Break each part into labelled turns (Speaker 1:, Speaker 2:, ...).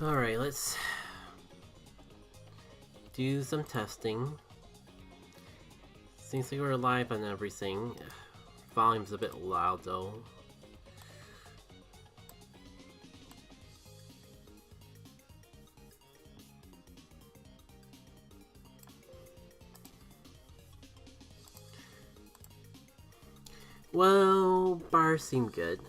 Speaker 1: Alright, let's do some testing. Seems like we're live on everything. Volume's a bit loud though. Well, bars seem good.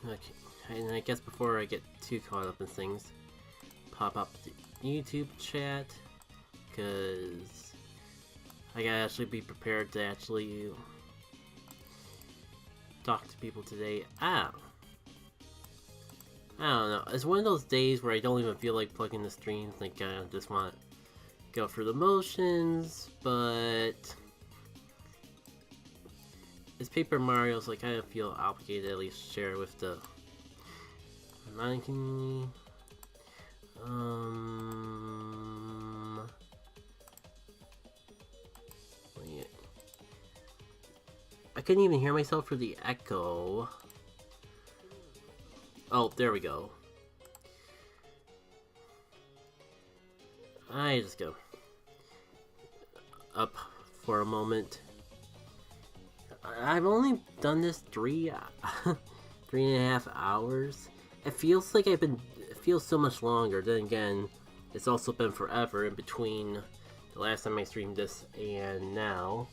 Speaker 1: Okay, and I guess before I get too caught up in things, pop up the YouTube chat, because I gotta actually be prepared to actually talk to people today. I don't know. It's one of those days where I don't even feel like plugging the streams. Like, I just want to go through the motions, but it's Paper Mario, so I kind of feel obligated to at least share with the community. Wait. I couldn't even hear myself for the echo. Oh, there we go. I just go up for a moment. I've only done this 3.5 hours. It feels like it feels so much longer. Then again, it's also been forever in between the last time I streamed this and now.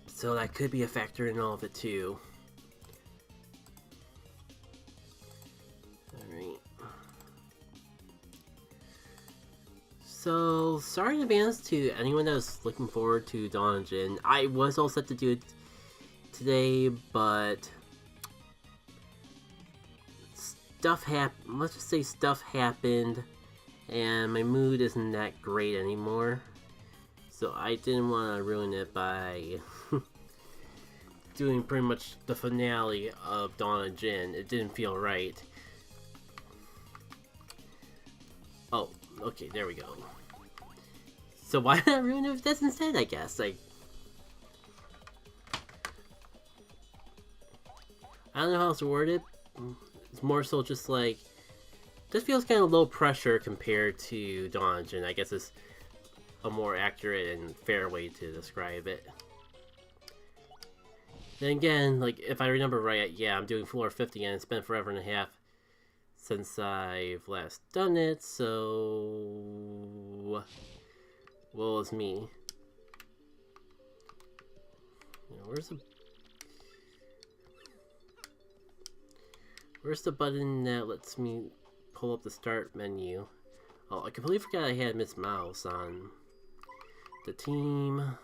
Speaker 1: So that could be a factor in all of it too. Alright. So, sorry in advance to anyone that was looking forward to Dawn of Jin. I was all set to do it today, but let's just say stuff happened, and my mood isn't that great anymore. So I didn't want to ruin it by doing pretty much the finale of Dawn of Jin. It didn't feel right. Oh, okay, there we go. So why not ruin it with this instead, I guess? Like, I don't know how else to word it. It's more so just like, this feels kind of low pressure compared to Dawn of Jin. I guess it's a more accurate and fair way to describe it. Then again, like, if I remember right, yeah, I'm doing floor 50 and it's been forever and a half since I've last done it, so well, it's me. You know, where's the button that lets me pull up the start menu? Oh, I completely forgot I had Miss Mouse on the team.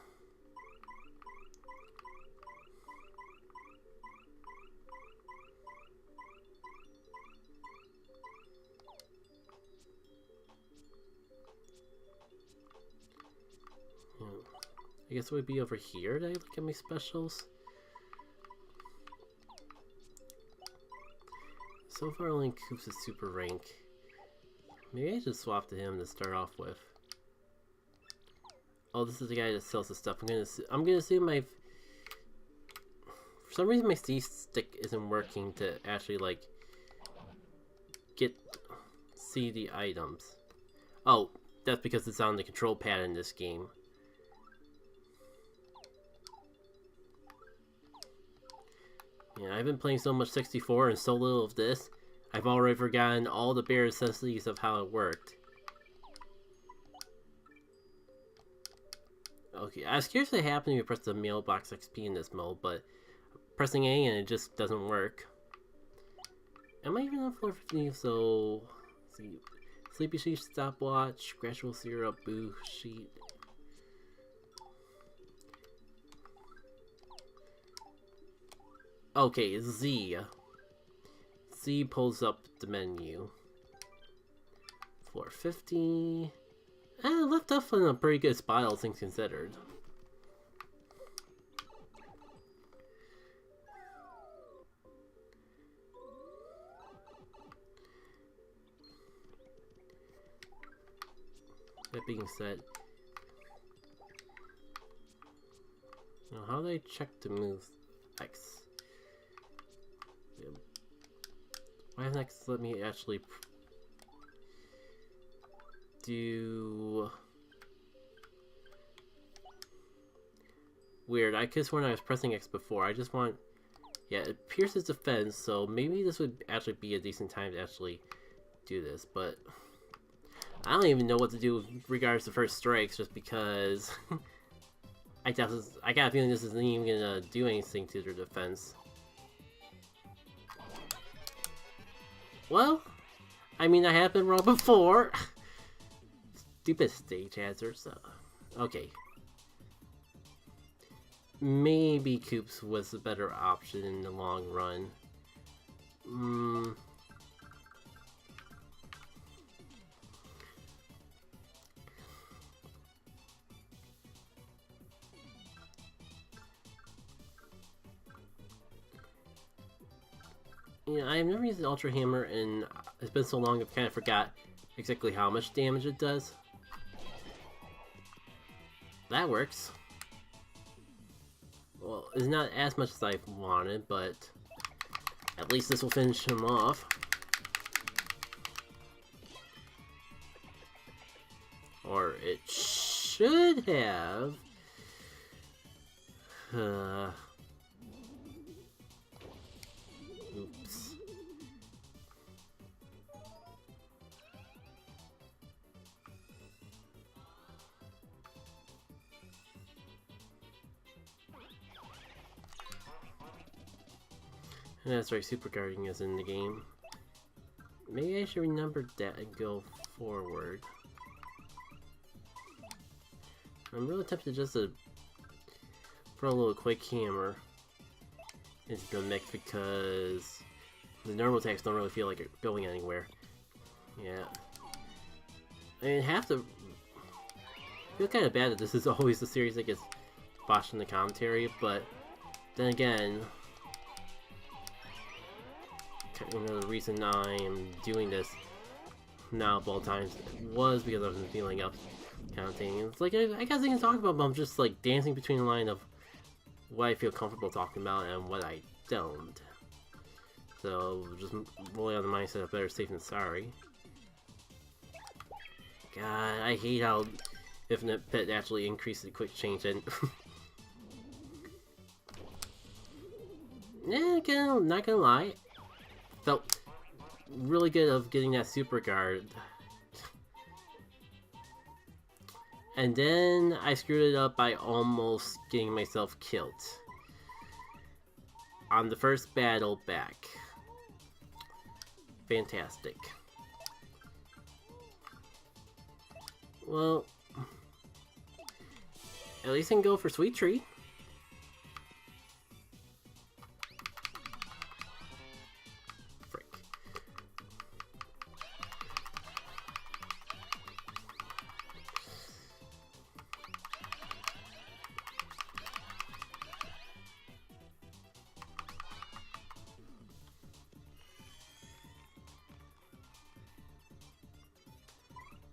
Speaker 1: I guess it would be over here that I look at my specials. So far only Koops is super rank. Maybe I should swap to him to start off with. Oh, this is the guy that sells the stuff. I'm gonna assume for some reason my C stick isn't working to actually like see the items. Oh, that's because it's on the control pad in this game. Yeah, I've been playing so much 64 and so little of this, I've already forgotten all the bare necessities of how it worked. Okay, I was curious what happened if you press the mailbox XP in this mode, but pressing A and it just doesn't work. Am I even on floor 15? So, let's see. Sleepy Sheet stopwatch, gradual syrup, boo sheet. Okay, Z. Z pulls up the menu. 450. Left off in a pretty good spot, all things considered. That being said, now how do I check to move X? Why hasn't it let me actually do... Weird, I could've sworn I was pressing X before. I just want... Yeah, it pierces defense, so maybe this would actually be a decent time to actually do this, but... I don't even know what to do with regards to first strikes, just because... I got a feeling this isn't even gonna do anything to their defense. Well, I mean, I have been wrong before. Stupid stage hazards. Okay. Maybe Coops was a better option in the long run. Yeah, I've never used the Ultra Hammer, and it's been so long I've kind of forgot exactly how much damage it does. That works. Well, it's not as much as I wanted, but at least this will finish him off. Or it should have. Oops. That's right, super guarding is in the game. Maybe I should remember that and go forward. I'm really tempted just to throw a little quick hammer into the mix because the normal attacks don't really feel like it's going anywhere. Yeah. I mean, I feel kind of bad that this is always the series that gets botched in the commentary, but then again, you know, the reason I am doing this now of all times was because I wasn't feeling up counting. It's like I got things to talk about, but I'm just like dancing between the line of what I feel comfortable talking about and what I don't. So just rolling on the mindset of better safe than sorry. God, I hate how Infinite Pit actually increases the quick change and yeah, again, not gonna lie. Felt really good of getting that super guard. And then I screwed it up by almost getting myself killed on the first battle back. Fantastic. Well, at least I can go for Sweet Tree. Frick.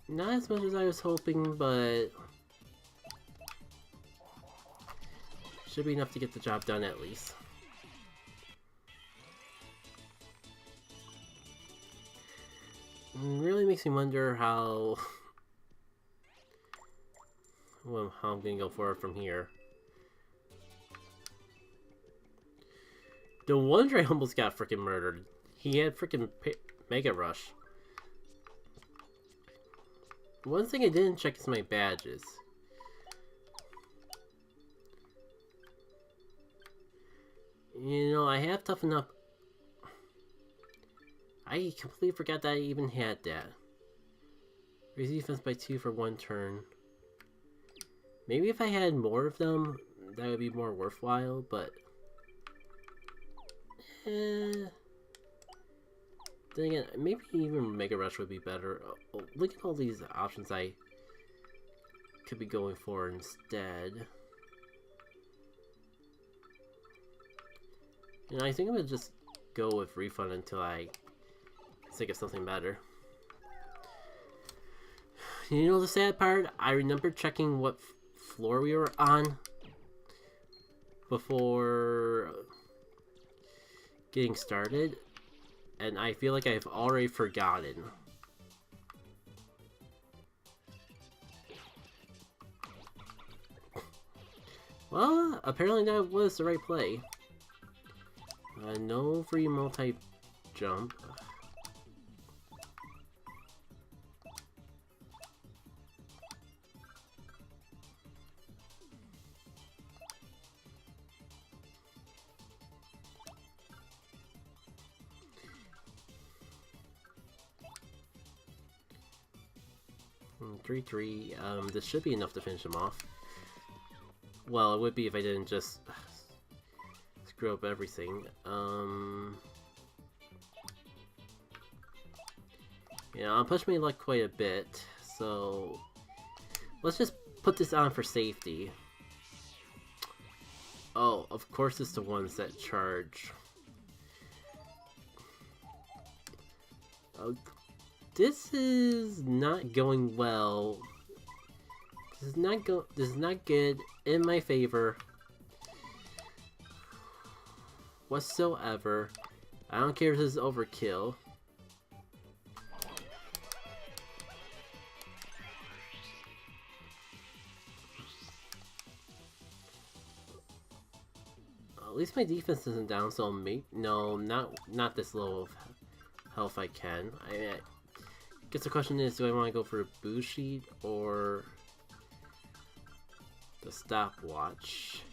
Speaker 1: Not as much as I was hoping, but should be enough to get the job done at least. It really makes me wonder how I'm gonna go forward from here. The wonder I almost got freaking murdered. He had freaking Mega Rush. One thing I didn't check is my badges. You know, I have toughened up. I completely forgot that I even had that. Raise defense by 2 for 1 turn. Maybe if I had more of them, that would be more worthwhile, but... Then again, maybe even Mega Rush would be better. Oh, look at all these options I could be going for instead. You know, I think I'm gonna just go with Refund until I think of something better. You know the sad part? I remember checking what floor we were on before getting started. and I feel like I've already forgotten. Well, apparently that was the right play. No free multi-jump. Three. This should be enough to finish him off. Well, it would be if I didn't just screw up everything. Yeah, I'll push my luck quite a bit, so let's just put this on for safety. Oh, of course it's the ones that charge. Oh, this is not going well. This is not good in my favor whatsoever. I don't care if this is overkill. At least my defense isn't down, so no, not this low of health I can. I guess the question is, do I want to go for a Bushi or the stopwatch?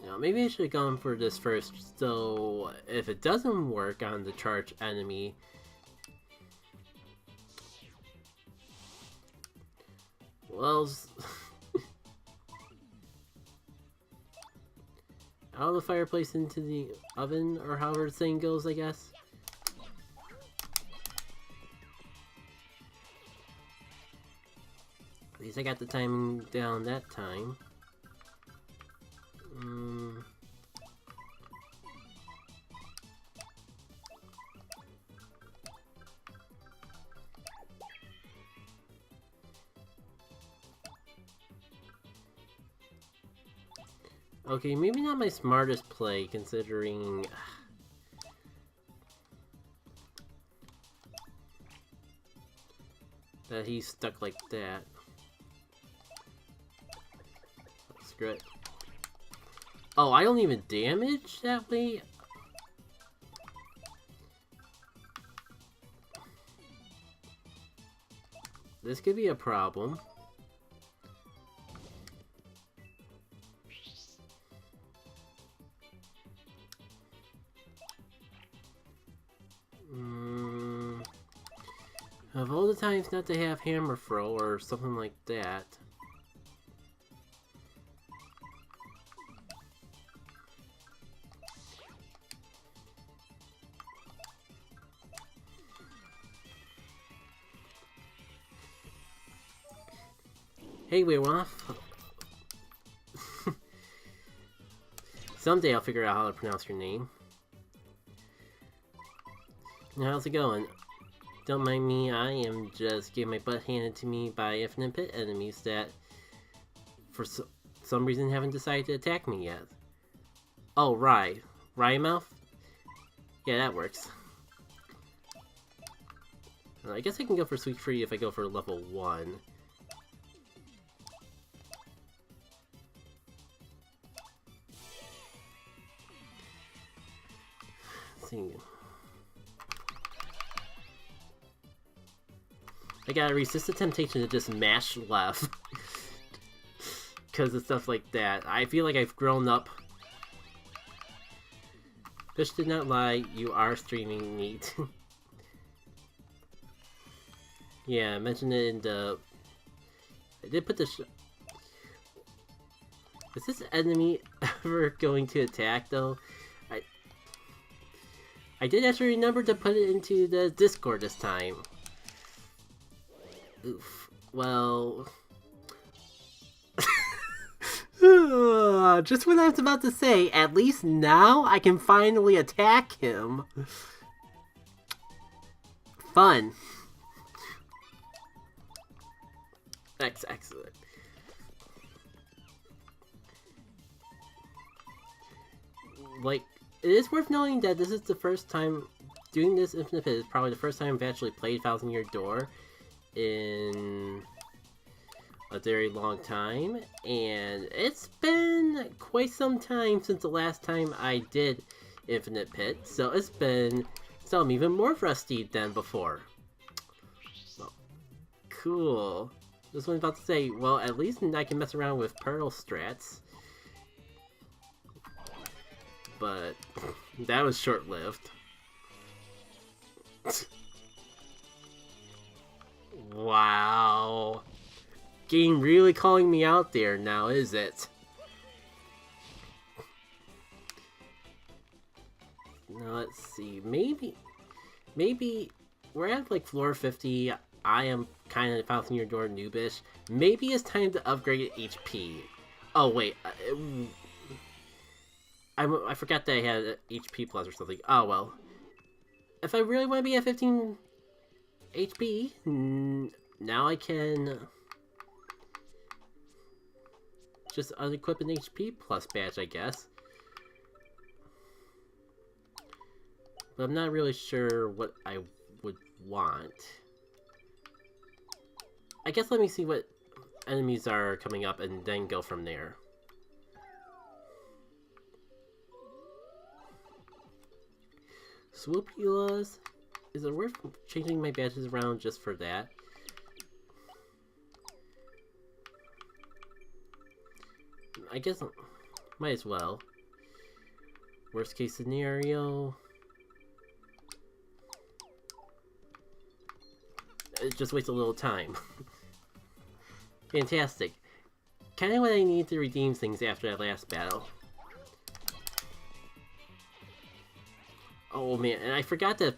Speaker 1: Now, maybe I should have gone for this first, so if it doesn't work on the charged enemy, well, out of the fireplace into the oven, or however the saying goes, I guess. At least I got the timing down that time. Okay, maybe not my smartest play, considering that he's stuck like that. Screw it. Oh, I don't even damage that way? This could be a problem. Of all the times not to have hammer throw or something like that. Hey, Werewolf. Someday I'll figure out how to pronounce your name. How's it going? Don't mind me, I am just getting my butt handed to me by infinite pit enemies that, for some reason, haven't decided to attack me yet. Oh, Rye. Rye mouth? Yeah, that works. I guess I can go for Sweet Free if I go for level 1. Let's see. I gotta resist the temptation to just mash left. Because of stuff like that. I feel like I've grown up. Fish did not lie, you are streaming meat. Yeah, I mentioned it in the... I did put the... Is this enemy ever going to attack, though? I did actually remember to put it into the Discord this time. Oof. Well... just what I was about to say, at least now I can finally attack him. Fun. Excellent. like, it is worth noting that this is the first time doing this Infinite Pit is probably the first time I've actually played Thousand Year Door in a very long time, and it's been quite some time since the last time I did Infinite Pit, so it's been I'm even more rusty than before. Well, cool. This one's about to say, well, at least I can mess around with Pearl strats. But that was short-lived. Wow. Game really calling me out there now, is it? Now let's see, maybe we're at like floor 50. I am kind of Thousand Year Door noobish. Maybe it's time to upgrade HP. Oh wait, I forgot that I had HP plus or something. Oh well. If I really want to be at 15 HP, now I can just unequip an HP plus badge, I guess. But I'm not really sure what I would want. I guess let me see what enemies are coming up and then go from there. Swoopulas? Is it worth changing my badges around just for that? I guess might as well. Worst case scenario. It just wastes a little time. Fantastic. Kinda what I need to redeem things after that last battle. Oh man, and I forgot that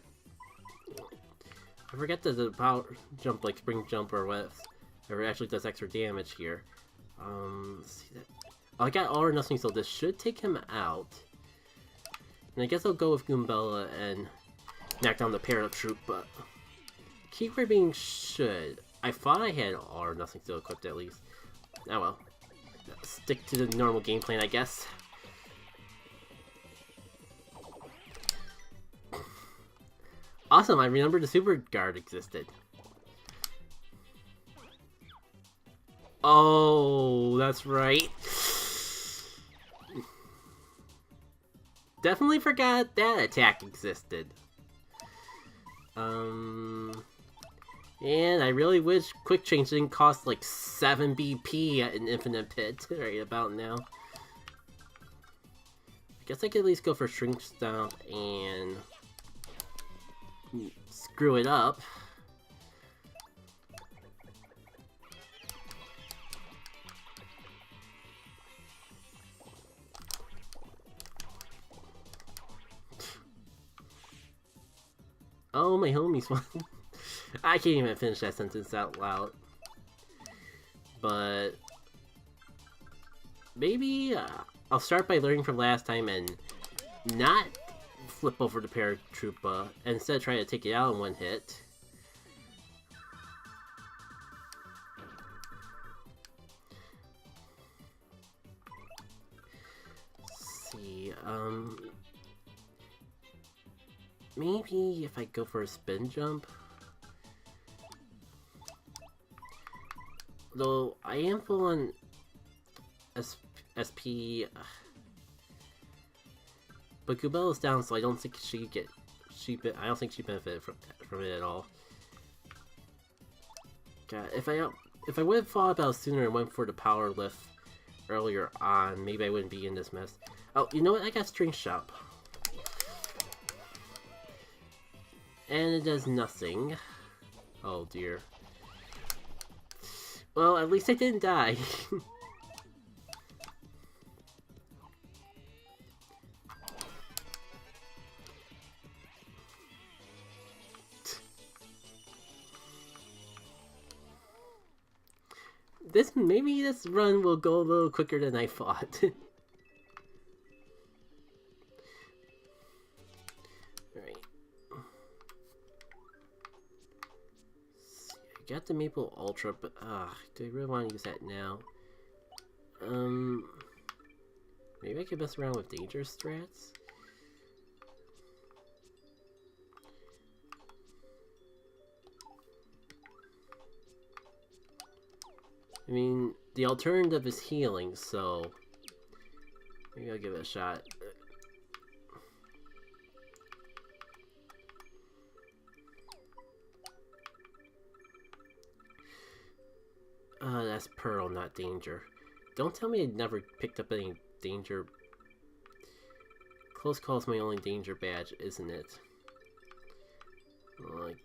Speaker 1: the power jump, like spring jump or whatever, actually does extra damage here. Let's see that. Oh, I got all or nothing, so this should take him out. And I guess I'll go with Goombella and knock down the paratroop, but keyword being should. I thought I had all or nothing still equipped at least. Oh well. Stick to the normal game plan, I guess. Awesome, I remembered the super guard existed. Oh, that's right. Definitely forgot that attack existed. And I really wish quick change didn't cost like 7 BP at an Infinite Pit right about now. I guess I could at least go for Shrink Stomp and screw it up. Oh, my homies won. I can't even finish that sentence out loud. But maybe I'll start by learning from last time and not flip over the paratroop and instead try to take it out in one hit. Let's see, maybe if I go for a spin jump. Though I am full on SP, but Goobella's down, so I don't think I don't think she benefited from it at all. God, if I would have thought about it sooner and went for the power lift earlier on, maybe I wouldn't be in this mess. Oh, you know what? I got String Shop. And it does nothing. Oh dear. Well, at least I didn't die. Maybe this run will go a little quicker than I thought. Alright. I got the Maple Ultra, but do I really want to use that now? Maybe I could mess around with danger strats? I mean, the alternative is healing, so maybe I'll give it a shot. That's Pearl, not Danger. Don't tell me I never picked up any Danger. Close Call is my only Danger badge, isn't it? Like,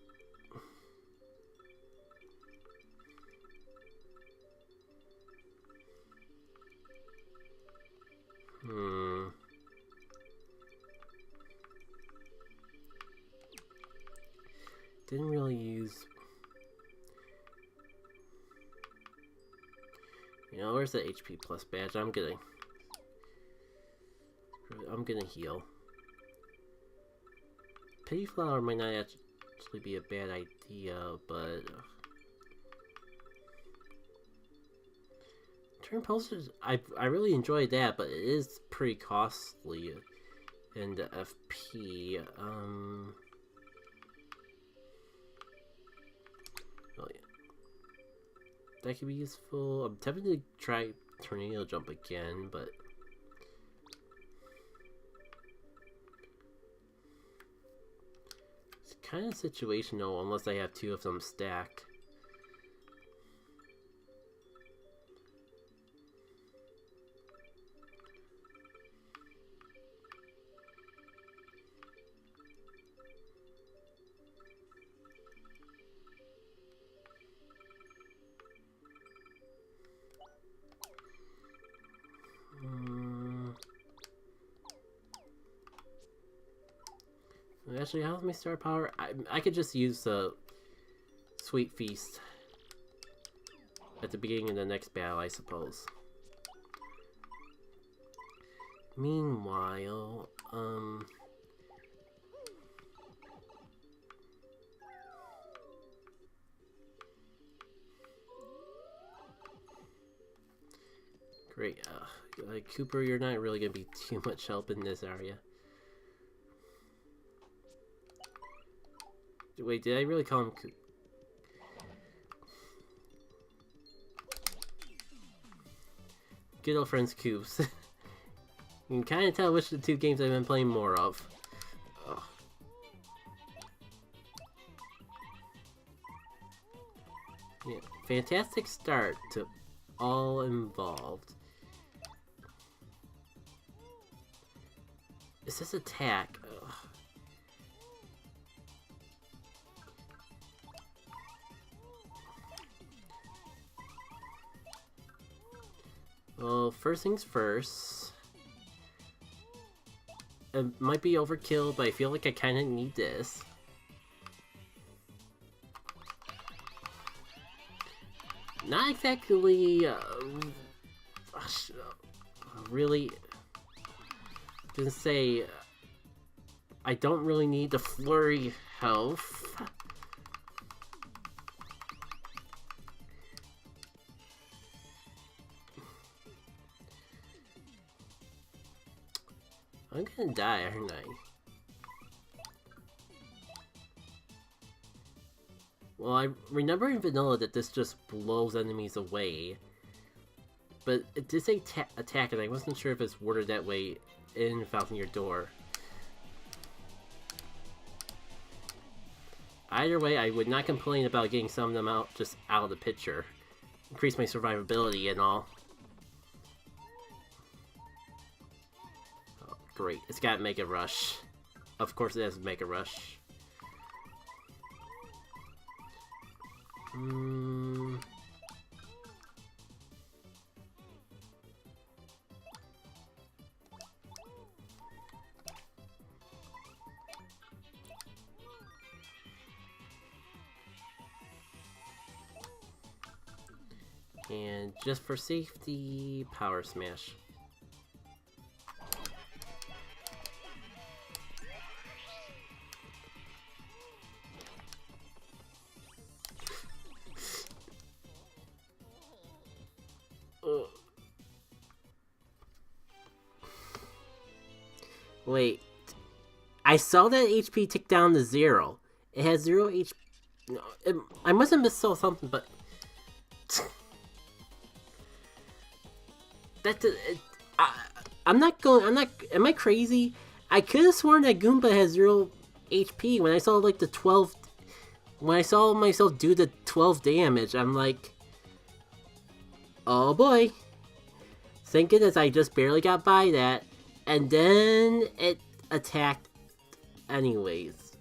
Speaker 1: didn't really use. You know, where's the HP plus badge? I'm gonna heal. Pity Flower might not actually be a bad idea, but turn posters, I really enjoyed that, but it is pretty costly in the FP. Oh yeah. That could be useful. I'm tempted to try Tornado Jump again, but it's kind of situational unless I have two of them stacked. Actually, how's my star power? I could just use the Sweet Feast at the beginning of the next battle, I suppose. Meanwhile, great. Cooper, you're not really gonna be too much help in this area. Wait, did I really call him Coop? Good old friends Coops. You can kind of tell which of the two games I've been playing more of. Ugh. Yeah, fantastic start to all involved. Is this attack? Ugh. Well, first things first. It might be overkill, but I feel like I kind of need this. Not exactly, really, gonna say, I don't really need the flurry health. I'm gonna die, aren't I? Well, I remember in vanilla that this just blows enemies away. But it did say attack, and I wasn't sure if it's worded that way in Falcon Your Door. Either way, I would not complain about getting some of them out just out of the picture. Increase my survivability and all. Oh, great. It's got Mega Rush. Of course it has Mega Rush. And just for safety, Power Smash. Wait, I saw that HP tick down to 0. It has 0 HP. No, I must have missed something, but that I'm not going. I'm not. Am I crazy? I could have sworn that Goomba has 0 HP when I saw like the 12. When I saw myself do the 12 damage, I'm like, oh boy. Thank goodness I just barely got by that, and then it attacked anyways.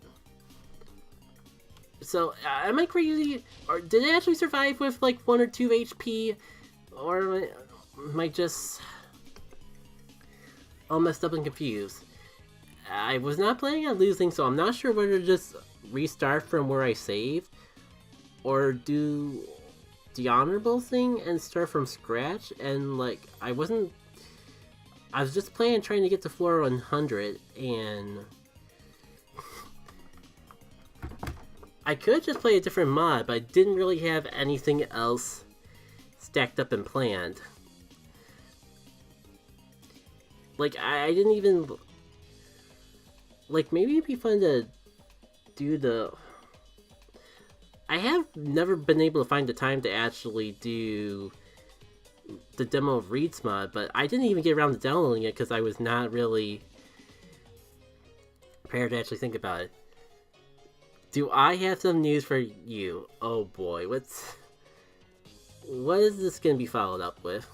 Speaker 1: So, am I crazy? Or did it actually survive with like 1 or 2 HP? Or am I just all messed up and confused? I was not planning on losing, so I'm not sure whether to just restart from where I saved, or do the honorable thing and start from scratch. And like, I was just trying to get to floor 100, and I could just play a different mod, but I didn't really have anything else stacked up and planned. Like, I didn't even... Like, maybe it'd be fun to do the... I have never been able to find the time to actually do the demo of Reed's mod, but I didn't even get around to downloading it because I was not really prepared to actually think about it. Do I have some news for you? Oh boy, what is this gonna be followed up with?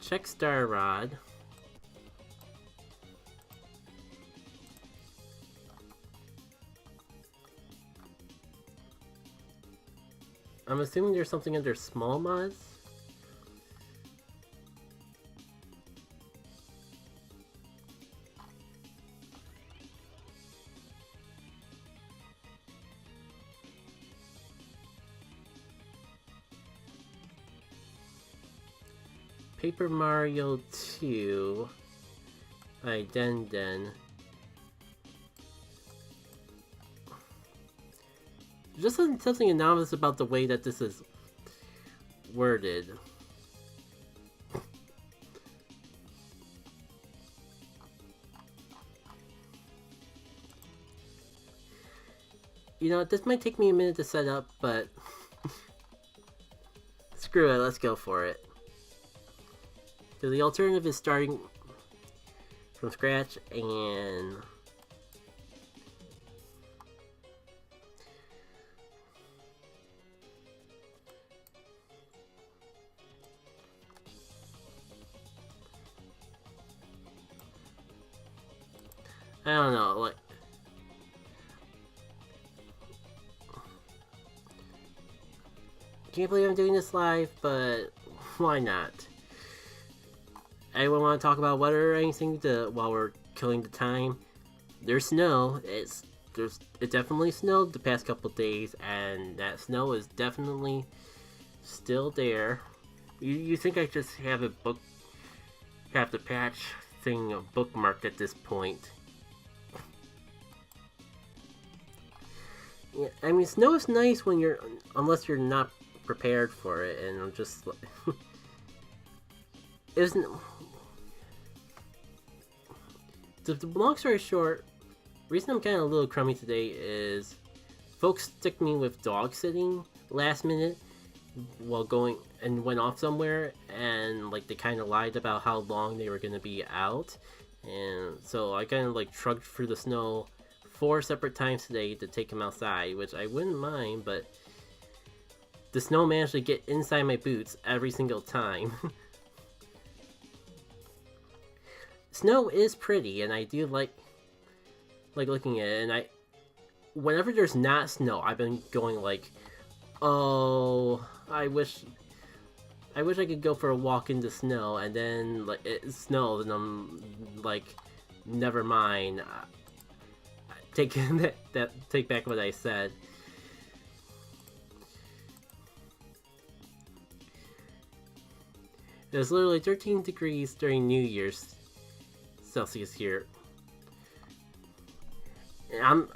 Speaker 1: Check Star Rod. I'm assuming there's something under small mods. Paper Mario 2 by Den Den. Just something anomalous about the way that this is worded. You know, this might take me a minute to set up, but screw it, let's go for it. So the alternative is starting from scratch, and I don't know, like, can't believe I'm doing this live, but why not? Anyone want to talk about weather or anything while we're killing the time? There's snow. It definitely snowed the past couple days, and that snow is definitely still there. You think I just have the patch thing bookmarked at this point? Yeah, I mean, snow is nice when unless you're not prepared for it, and I'm just like, the long story short, reason I'm kind of a little crummy today is folks stick me with dog sitting last minute while going and went off somewhere, and like they kind of lied about how long they were going to be out, and so I kind of like trudged through the snow 4 separate times today to take him outside, which I wouldn't mind, but the snow managed to get inside my boots every single time. Snow is pretty, and I do like looking at it, and whenever there's not snow, I've been going like, oh, I wish I could go for a walk in the snow, and then like it snows, and I'm like, never mind. Take back what I said. It was literally 13 degrees during New Year's Celsius here. I'm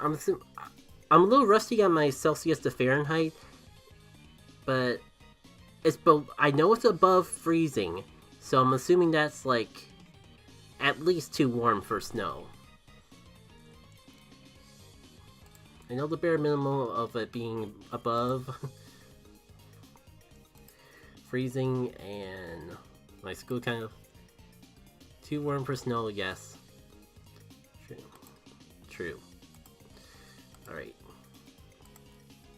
Speaker 1: a little rusty on my Celsius to Fahrenheit, but I know it's above freezing, so I'm assuming that's like at least too warm for snow. I know the bare minimum of it being above freezing, and my school kind of too warm for snow, yes. True. True. Alright.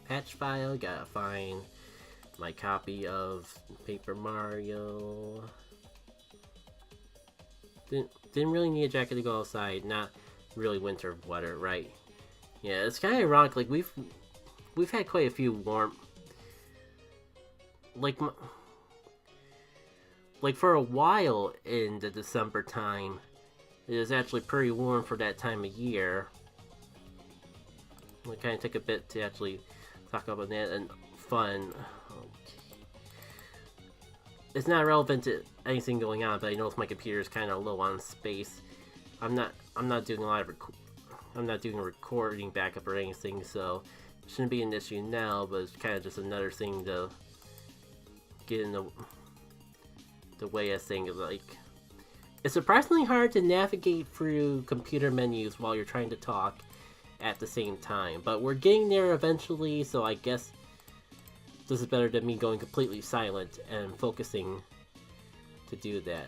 Speaker 1: Patch file, gotta find my copy of Paper Mario. Didn't really need a jacket to go outside, not really winter weather, right? Yeah, it's kind of ironic, like we've had quite a few warm, like for a while in the December time, it is actually pretty warm for that time of year. We kind of took a bit to actually talk about that and fun. It's not relevant to anything going on, but I notice my computer is kind of low on space. I'm not doing a lot of I'm not doing a recording backup or anything, so it shouldn't be an issue now. But it's kind of just another thing to get in the way of things. Like, it's surprisingly hard to navigate through computer menus while you're trying to talk at the same time, but we're getting there eventually, so I guess this is better than me going completely silent and focusing to do that.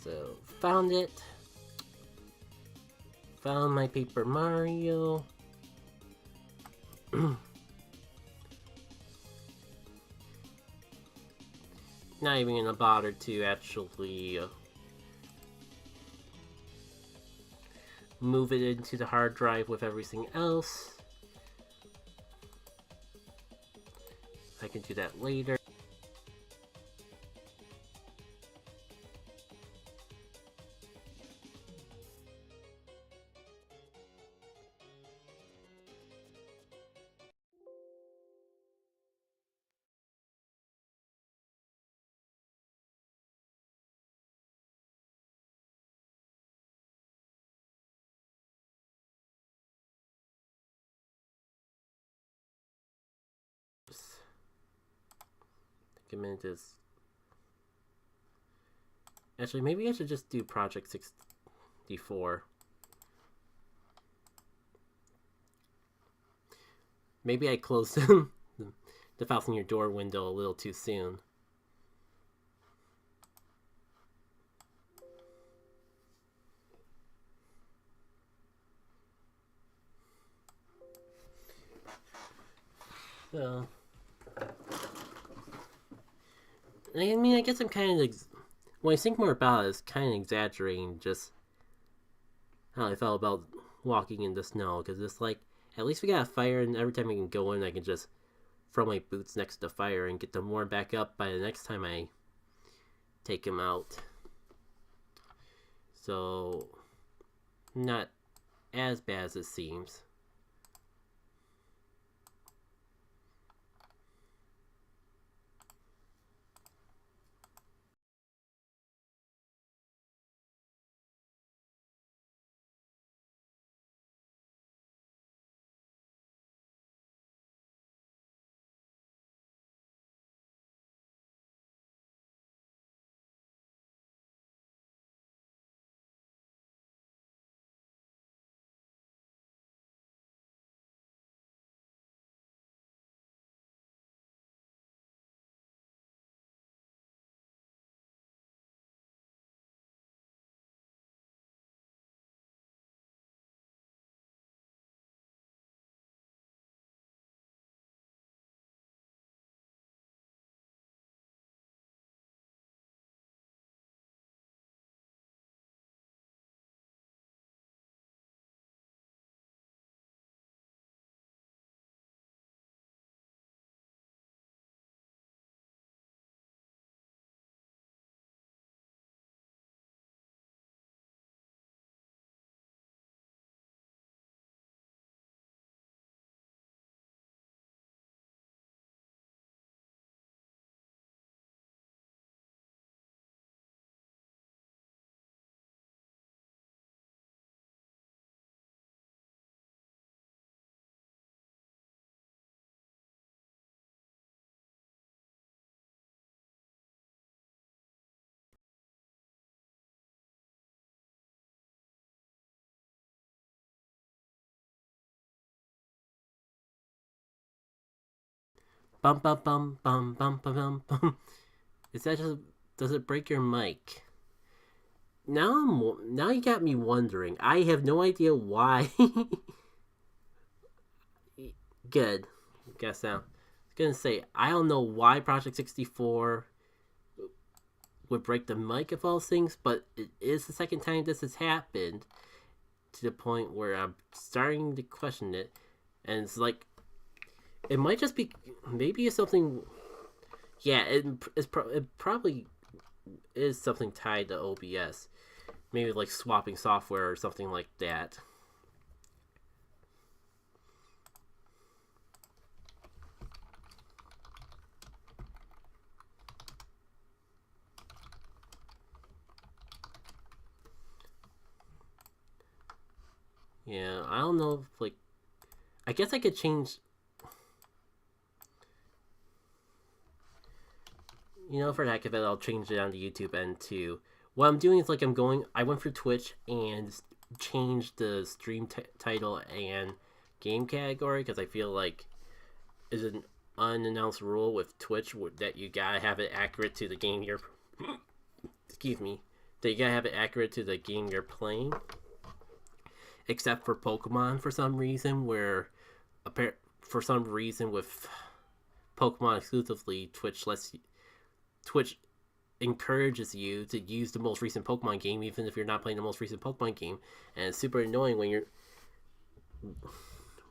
Speaker 1: So, found it. Found my Paper Mario. Not even gonna bother to actually move it into the hard drive with everything else. I can do that later. Take a minute to... Actually, maybe I should just do Project 64. Maybe I closed the fasten your door window a little too soon. So, I mean, I guess I'm kind of... when I think more about it, it's kind of exaggerating just how I felt about walking in the snow. Because it's like, at least we got a fire, and every time I can go in, I can just throw my boots next to the fire and get them warmed back up by the next time I take them out. So, not as bad as it seems. Bum bum bum bum bum bum bum bum. Is that just? Does it break your mic? Now you got me wondering. I have no idea why. Good. Guess now. I was gonna say I don't know why Project 64 would break the mic of all things, but it is the second time this has happened to the point where I'm starting to question it, and it's like it might just be maybe it's something. Yeah, it probably is something tied to OBS. Maybe like swapping software or something like that. Yeah, I don't know if, like, I guess I could change. For the heck of it, I'll change it on the YouTube end too. What I'm doing is like I went for Twitch and changed the stream title and game category because I feel like is an unannounced rule with Twitch that you gotta have it accurate to the game you're. Excuse me. That you gotta have it accurate to the game you're playing. Except for Pokemon for some reason, with Pokemon exclusively, Twitch encourages you to use the most recent Pokemon game, even if you're not playing the most recent Pokemon game, and it's super annoying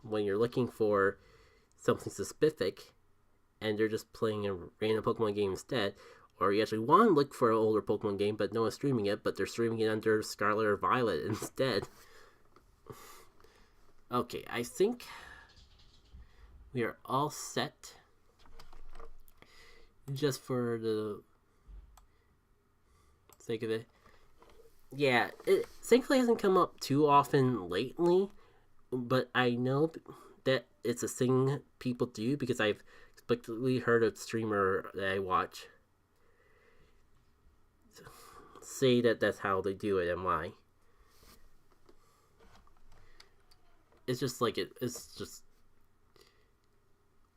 Speaker 1: when you're looking for something specific, and they're just playing a random Pokemon game instead, or you actually want to look for an older Pokemon game, but no one's streaming it, but they're streaming it under Scarlet or Violet instead. Okay, I think we are all set. Just for the sake of it. Yeah, it thankfully hasn't come up too often lately, but I know that it's a thing people do because I've explicitly heard a streamer that I watch say that that's how they do it and why. It's just like it's just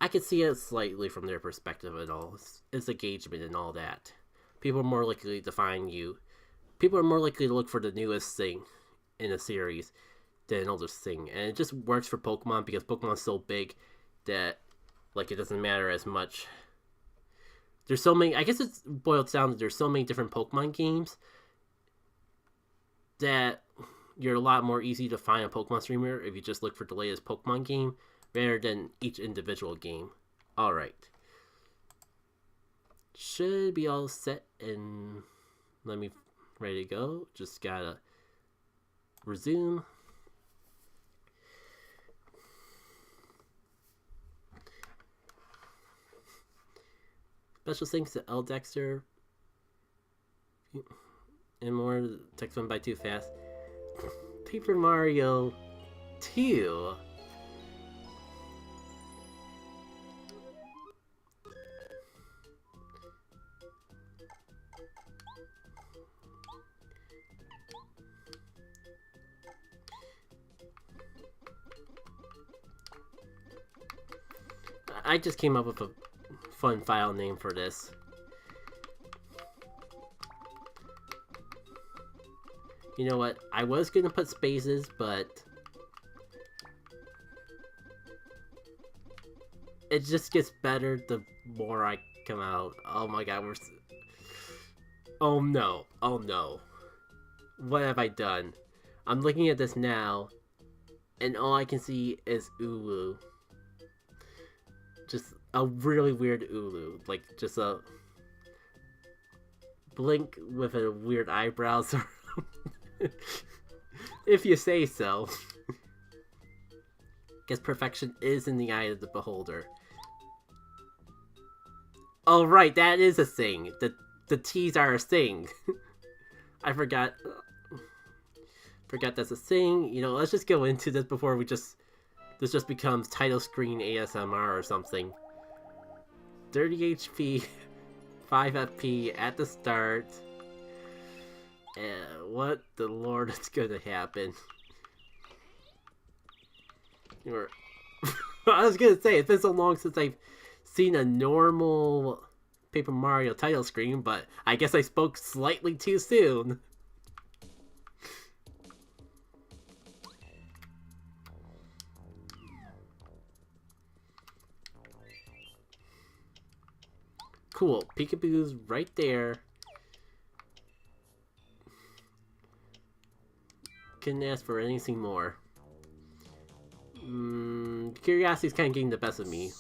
Speaker 1: I could see it slightly from their perspective and all. It's engagement and all that. People are more likely to find you. People are more likely to look for the newest thing in a series than an oldest thing. And it just works for Pokemon because Pokemon's so big that like it doesn't matter as much. There's so many. I guess it boils down to there's so many different Pokemon games that you're a lot more easy to find a Pokemon streamer if you just look for the latest Pokemon game rather than each individual game. Alright. Should be all set and let me ready to go. Just gotta resume. Special thanks to L. Dexter. And more text went by too fast. Paper Mario 2. I just came up with a fun file name for this. You know what? I was gonna put spaces, but it just gets better the more I come out. Oh my god, oh no. Oh no. What have I done? I'm looking at this now, and all I can see is Ulu. Just a really weird Ulu. Like, just a blink with a weird eyebrows. If you say so. Guess perfection is in the eye of the beholder. Oh right, that is a thing. The T's are a thing. I forgot that's a thing. Let's just go into this before this just becomes title screen ASMR or something. 30 HP, 5 FP at the start. What the lord is gonna happen? I was gonna say, it's been so long since I've seen a normal Paper Mario title screen, but I guess I spoke slightly too soon. Cool, Peekaboo's right there. Couldn't ask for anything more. Curiosity's kind of getting the best of me.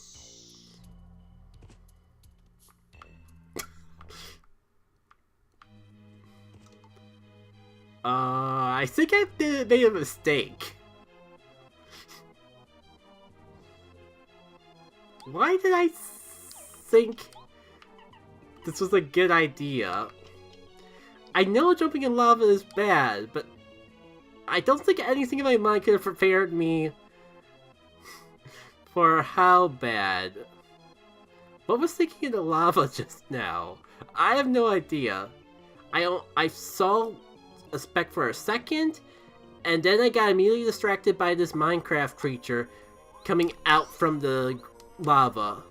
Speaker 1: I think I made a mistake. Why did I think this was a good idea? I know jumping in lava is bad, but I don't think anything in my mind could have prepared me for how bad. What was thinking in the lava just now? I have no idea. I saw a speck for a second, and then I got immediately distracted by this Minecraft creature coming out from the lava.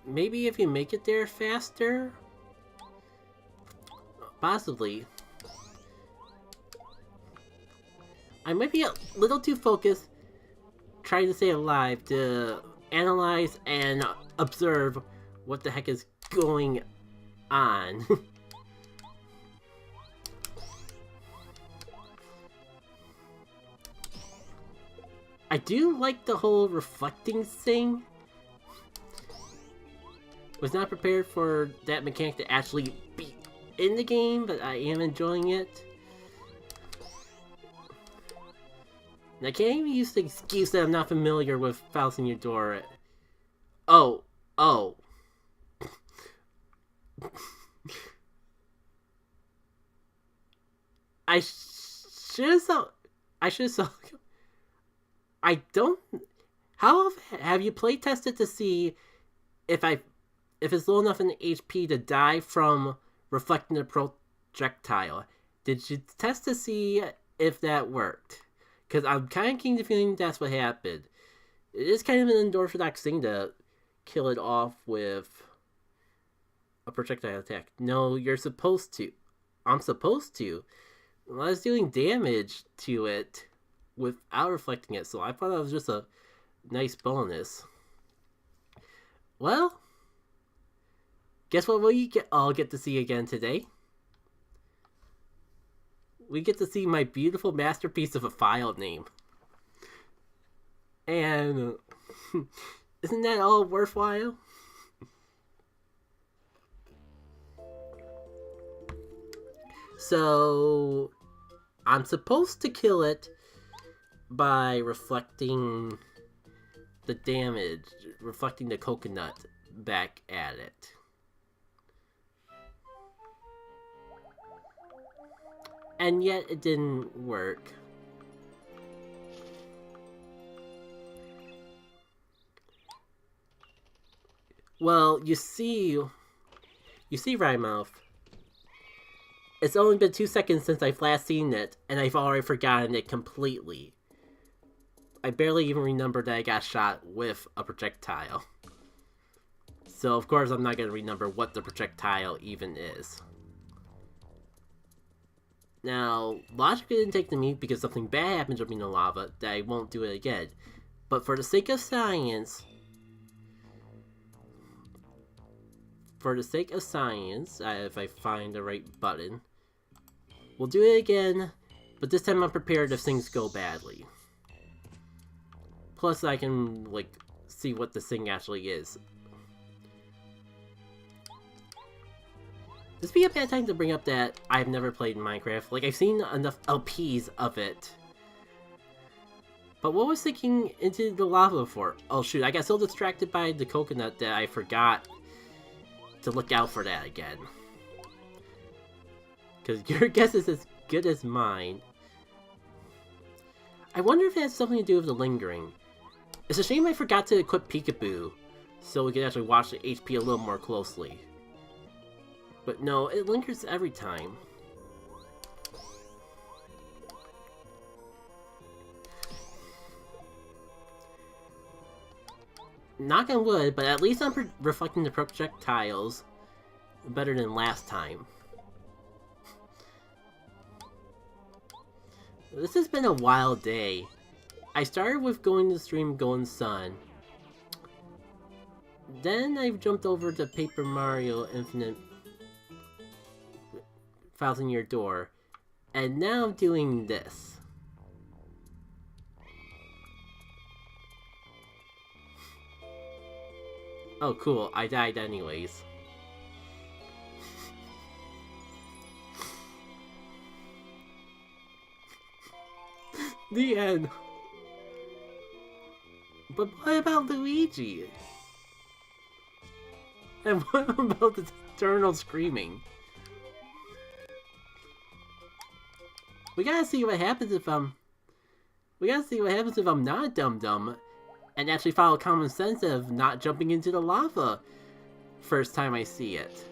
Speaker 1: Maybe if you make it there faster? Possibly. I might be a little too focused trying to stay alive to analyze and observe what the heck is going on. I do like the whole reflecting thing. Was not prepared for that mechanic to actually be in the game, but I am enjoying it. And I can't even use the excuse that I'm not familiar with Faust in Your Door. Oh. I should have saw. I don't. How have you play tested to see if it's low enough in HP to die from reflecting the projectile? Did you test to see if that worked? Because I'm kind of getting the feeling that's what happened. It is kind of an unorthodox thing to kill it off with a projectile attack. No, you're supposed to. I'm supposed to. Well, I was doing damage to it without reflecting it, so I thought that was just a nice bonus. Well, guess what we all get to see again today? We get to see my beautiful masterpiece of a file name. And isn't that all worthwhile? So I'm supposed to kill it by reflecting the damage, reflecting the coconut back at it. And yet it didn't work. Well, you see Rymouth. It's only been 2 seconds since I've last seen it, and I've already forgotten it completely. I barely even remember that I got shot with a projectile. So of course I'm not going to remember what the projectile even is. Now, logically it didn't take to me because something bad happened jumping in the lava that I won't do it again. But for the sake of science, if I find the right button, we'll do it again, but this time I'm prepared if things go badly. Plus I can, see what this thing actually is. This be a bad time to bring up that I've never played Minecraft. I've seen enough LPs of it. But what was thinking into the lava for? Oh shoot, I got so distracted by the coconut that I forgot to look out for that again. Because your guess is as good as mine. I wonder if it has something to do with the lingering. It's a shame I forgot to equip Peekaboo, so we could actually watch the HP a little more closely. But no, it lingers every time. knock on wood, but at least I'm reflecting the projectiles better than last time. This has been a wild day. I started with going to stream Golden Sun. Then I jumped over to Paper Mario Infinite 1000-Year Door. And now I'm doing this. Oh cool, I died anyways. The end. But what about Luigi? And what about the eternal screaming? We gotta see what happens if I'm not dumb and actually follow common sense of not jumping into the lava first time I see it.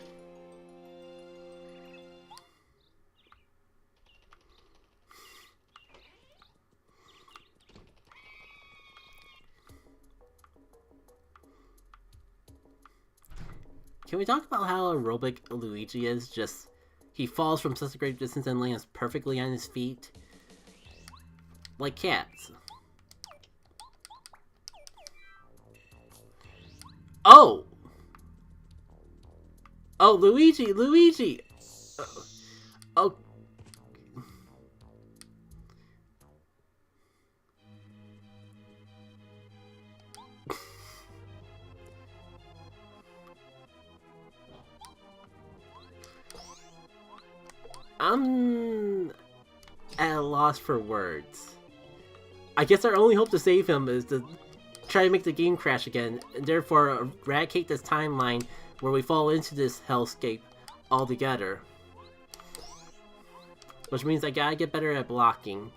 Speaker 1: Can we talk about how aerobic Luigi is? Just, he falls from such a great distance and lands perfectly on his feet. Like cats. Oh! Oh, Luigi! Luigi! Oh. I'm at a loss for words. I guess our only hope to save him is to try to make the game crash again, and therefore eradicate this timeline where we fall into this hellscape altogether. Which means I gotta get better at blocking.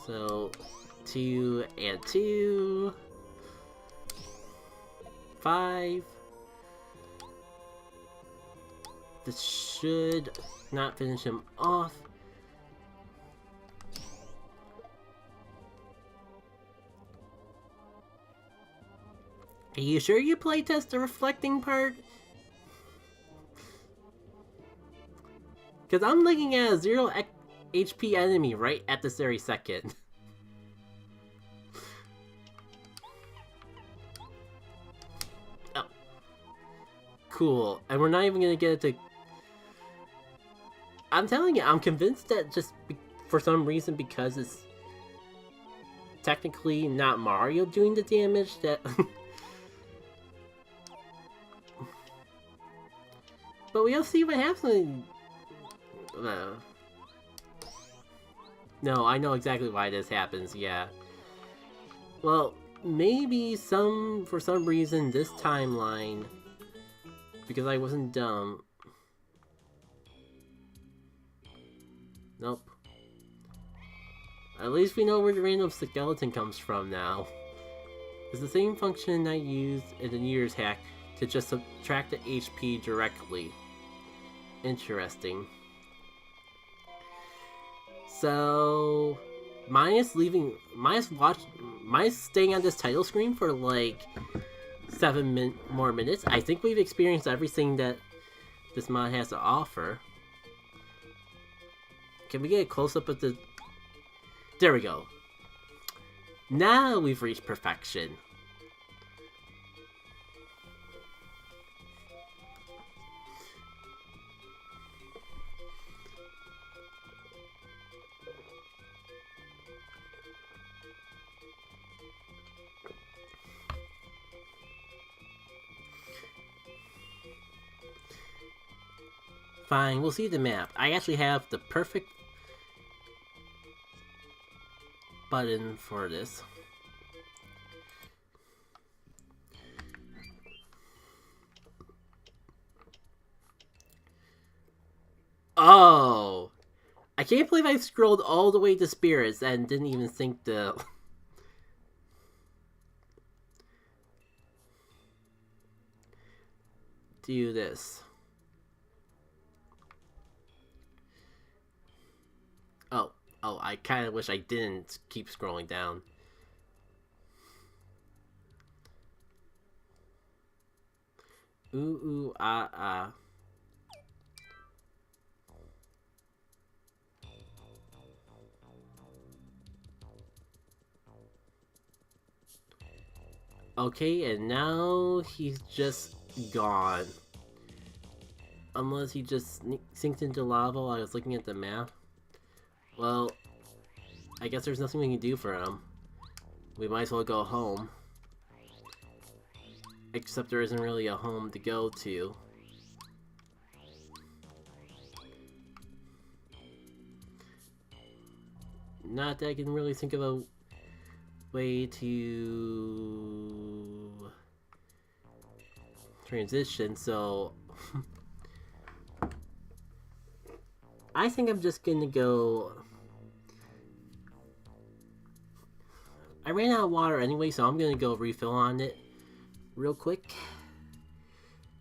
Speaker 1: So, 2 and 2. 5. This should not finish him off. Are you sure you playtest the reflecting part? Because I'm looking at a 0 HP enemy right at this very second. Oh. Cool. And we're not even gonna get it to... I'm telling you, I'm convinced that just for some reason, because it's technically not Mario doing the damage, that... But we'll see what happens. No, I know exactly why this happens, yeah. Well, maybe for some reason this timeline, because I wasn't dumb. Nope. At least we know where the random skeleton comes from now. It's the same function I used in the Year's hack to just subtract the HP directly. Interesting. So, minus staying on this title screen for like 7 more minutes, I think we've experienced everything that this mod has to offer. Can we get a close-up of the... There we go. Now we've reached perfection. Fine, we'll see the map. I actually have the perfect button for this. Oh! I can't believe I scrolled all the way to spirits and didn't even think to... do this. Oh, Oh, I kind of wish I didn't keep scrolling down. Ooh, ooh, ah, ah. Okay, and now he's just gone. Unless he just sinks into lava while I was looking at the map. Well, I guess there's nothing we can do for him. We might as well go home. Except there isn't really a home to go to. Not that I can really think of a way to transition, so I think I'm just gonna go. I ran out of water anyway, so I'm gonna go refill on it real quick.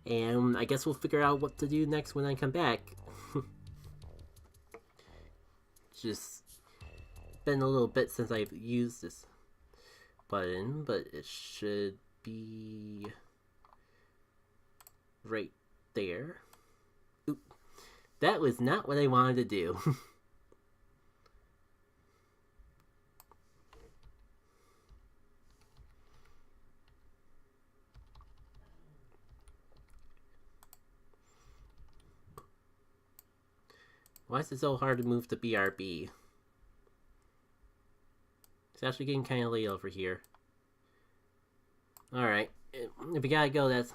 Speaker 1: And I guess we'll figure out what to do next when I come back. Just been a little bit since I've used this button, but it should be right there. Oop. That was not what I wanted to do. Why is it so hard to move to BRB? It's actually getting kind of late over here. Alright. If we gotta go, that's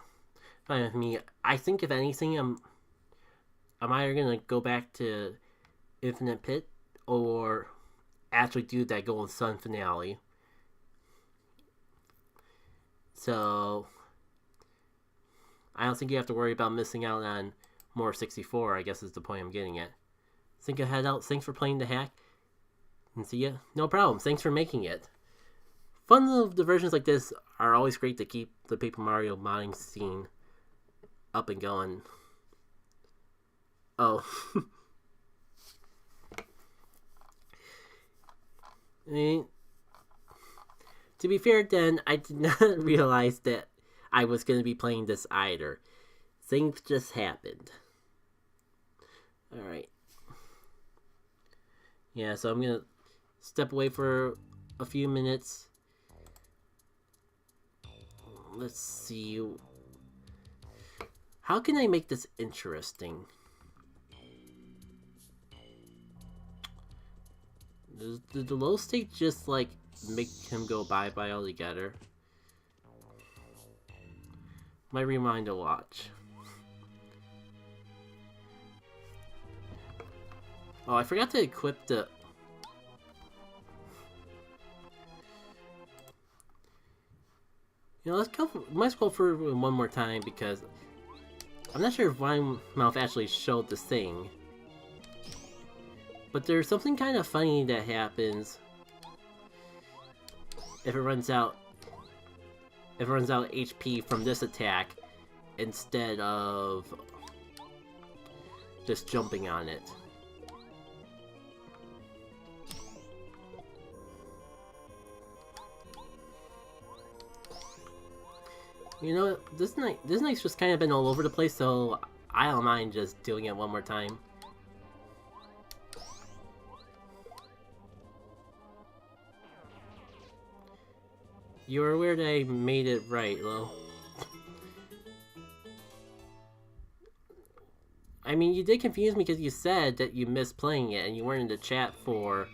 Speaker 1: fine with me. I think if anything, I'm either gonna go back to Infinite Pit or actually do that Golden Sun finale. So I don't think you have to worry about missing out on more 64, I guess is the point I'm getting at. Think I head out. Thanks for playing the hack. And see ya. No problem. Thanks for making it. Fun of the versions like this are always great to keep the Paper Mario modding scene up and going. Oh. To be fair then, I did not realize that I was going to be playing this either. Things just happened. Alright. Yeah, so I'm going to step away for a few minutes. Let's see. How can I make this interesting? Did the low state just, like, make him go bye-bye altogether? Might rewind to watch. Oh, I forgot to equip the... You know, let's go for, might as well for one more time because I'm not sure if Mouth actually showed the thing. But there's something kind of funny that happens if it runs out HP from this attack instead of just jumping on it. You know, this night's just kind of been all over the place, so I don't mind just doing it one more time. You were aware that I made it right, Lo. I mean, you did confuse me because you said that you missed playing it and you weren't in the chat for a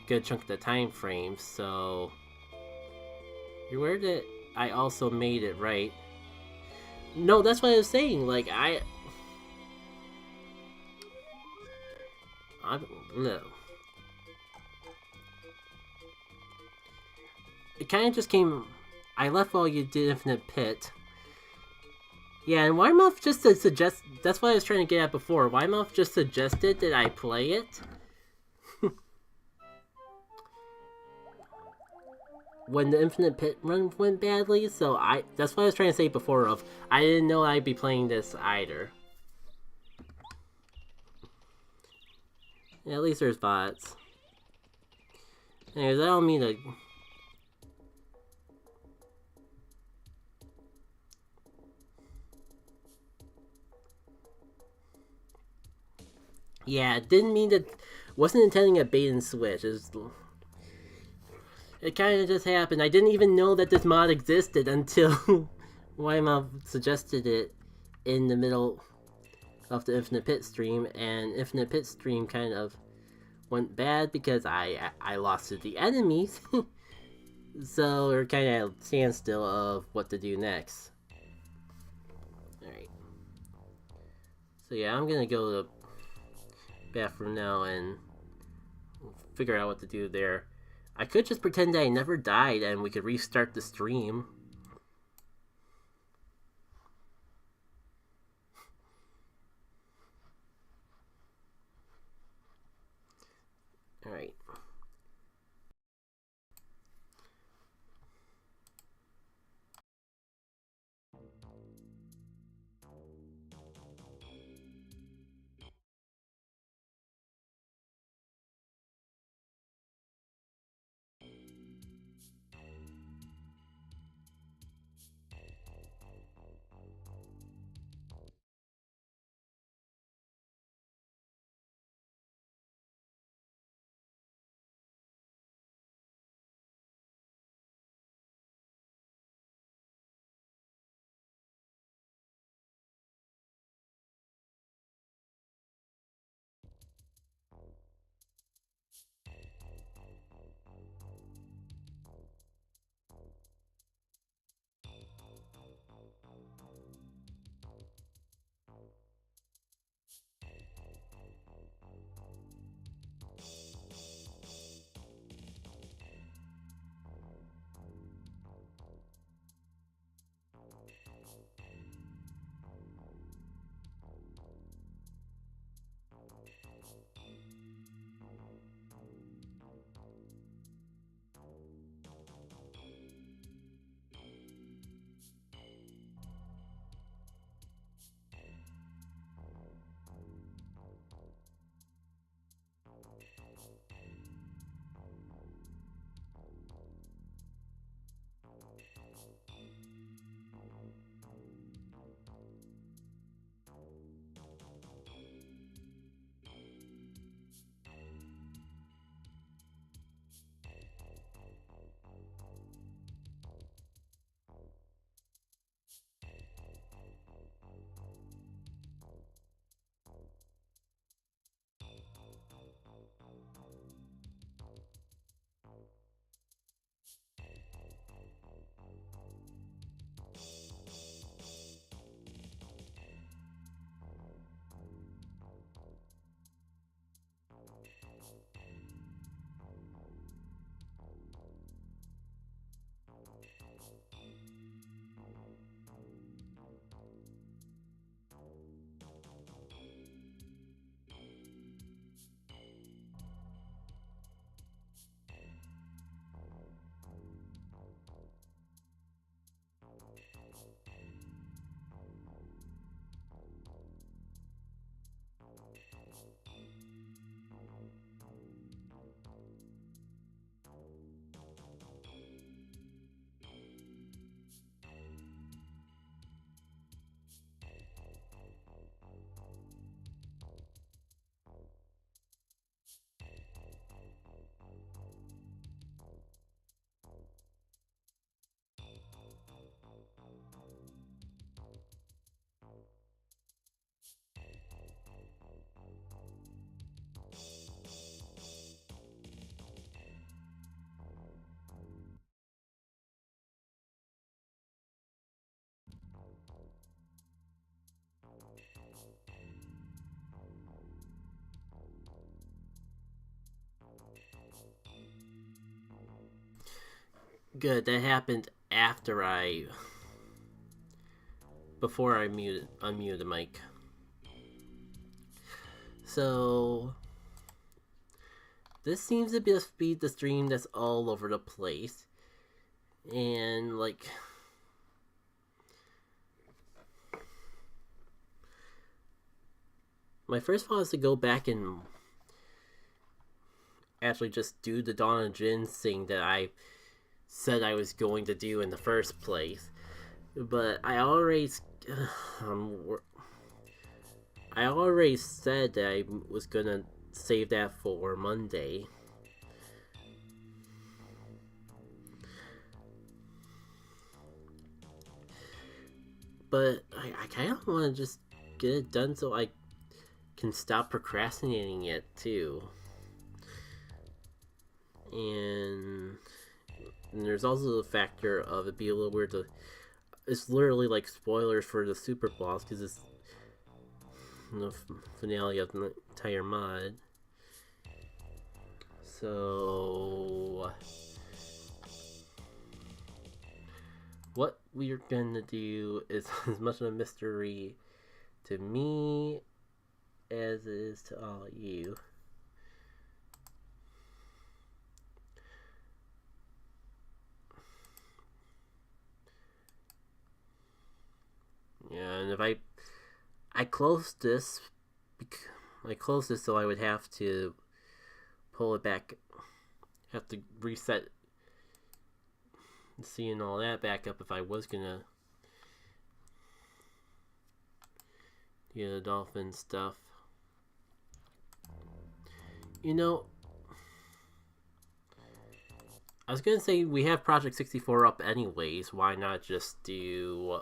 Speaker 1: good chunk of the time frame, so... You're aware that I also made it right. No, that's what I was saying, like, no. It kind of just came... I left while you did Infinite Pit. Yeah, and Wymoth just to suggest... That's what I was trying to get at before. Wymoth just suggested that I play it. When the Infinite Pit run went badly, so that's what I was trying to say before of, I didn't know I'd be playing this either. Yeah, at least there's bots. Anyways, I don't mean to... Yeah, didn't mean to... Wasn't intending a bait and switch. It kind of just happened. I didn't even know that this mod existed until Wyma suggested it in the middle of the Infinite Pit stream, and Infinite Pit stream kind of went bad because I lost to the enemies. So we're kind of at a standstill of what to do next. Alright. So yeah, I'm gonna go to the bathroom now and figure out what to do there. I could just pretend that I never died and we could restart the stream. Alright. Good, that happened after before I unmuted the mic. So this seems to just be the stream that's all over the place. And like, my first thought is to go back and actually just do the Dawn of Jin thing that I said I was going to do in the first place. But um, I already said that I was gonna save that for Monday. But I kind of want to just get it done so I can stop procrastinating it too. And, and there's also the factor of it being a little weird to. It's literally like spoilers for the super boss because it's the finale of the entire mod. So, what we're gonna do is as much of a mystery to me as it is to all of you. Yeah, and if I closed this, I closed this so I would have to pull it back, have to reset, seeing all that back up if I was gonna do the dolphin stuff. You know, I was gonna say we have Project 64 up anyways. Why not just do?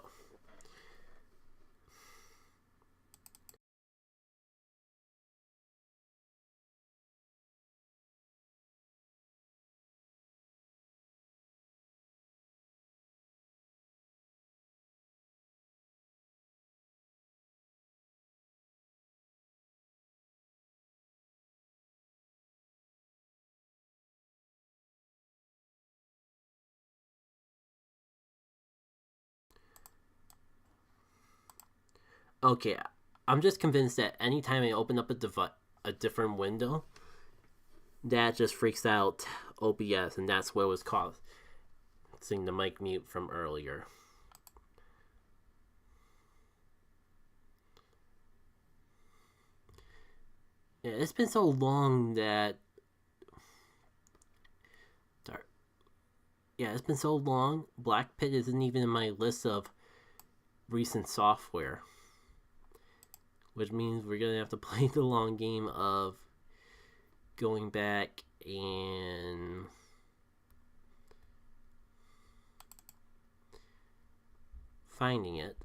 Speaker 1: Okay, I'm just convinced that anytime I open up a different window, that just freaks out OBS, and that's what was causing the mic mute from earlier. Yeah, it's been so long that. Yeah, it's been so long. Black Pit isn't even in my list of recent software, which means we're gonna have to play the long game of going back and finding it.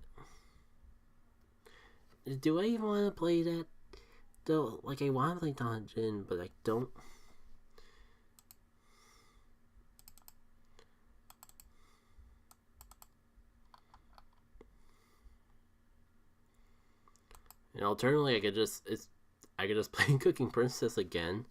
Speaker 1: Do I even want to play that though? Like, I want to play Dungeon, but I don't. And alternatively, I could just play Cooking Princess again.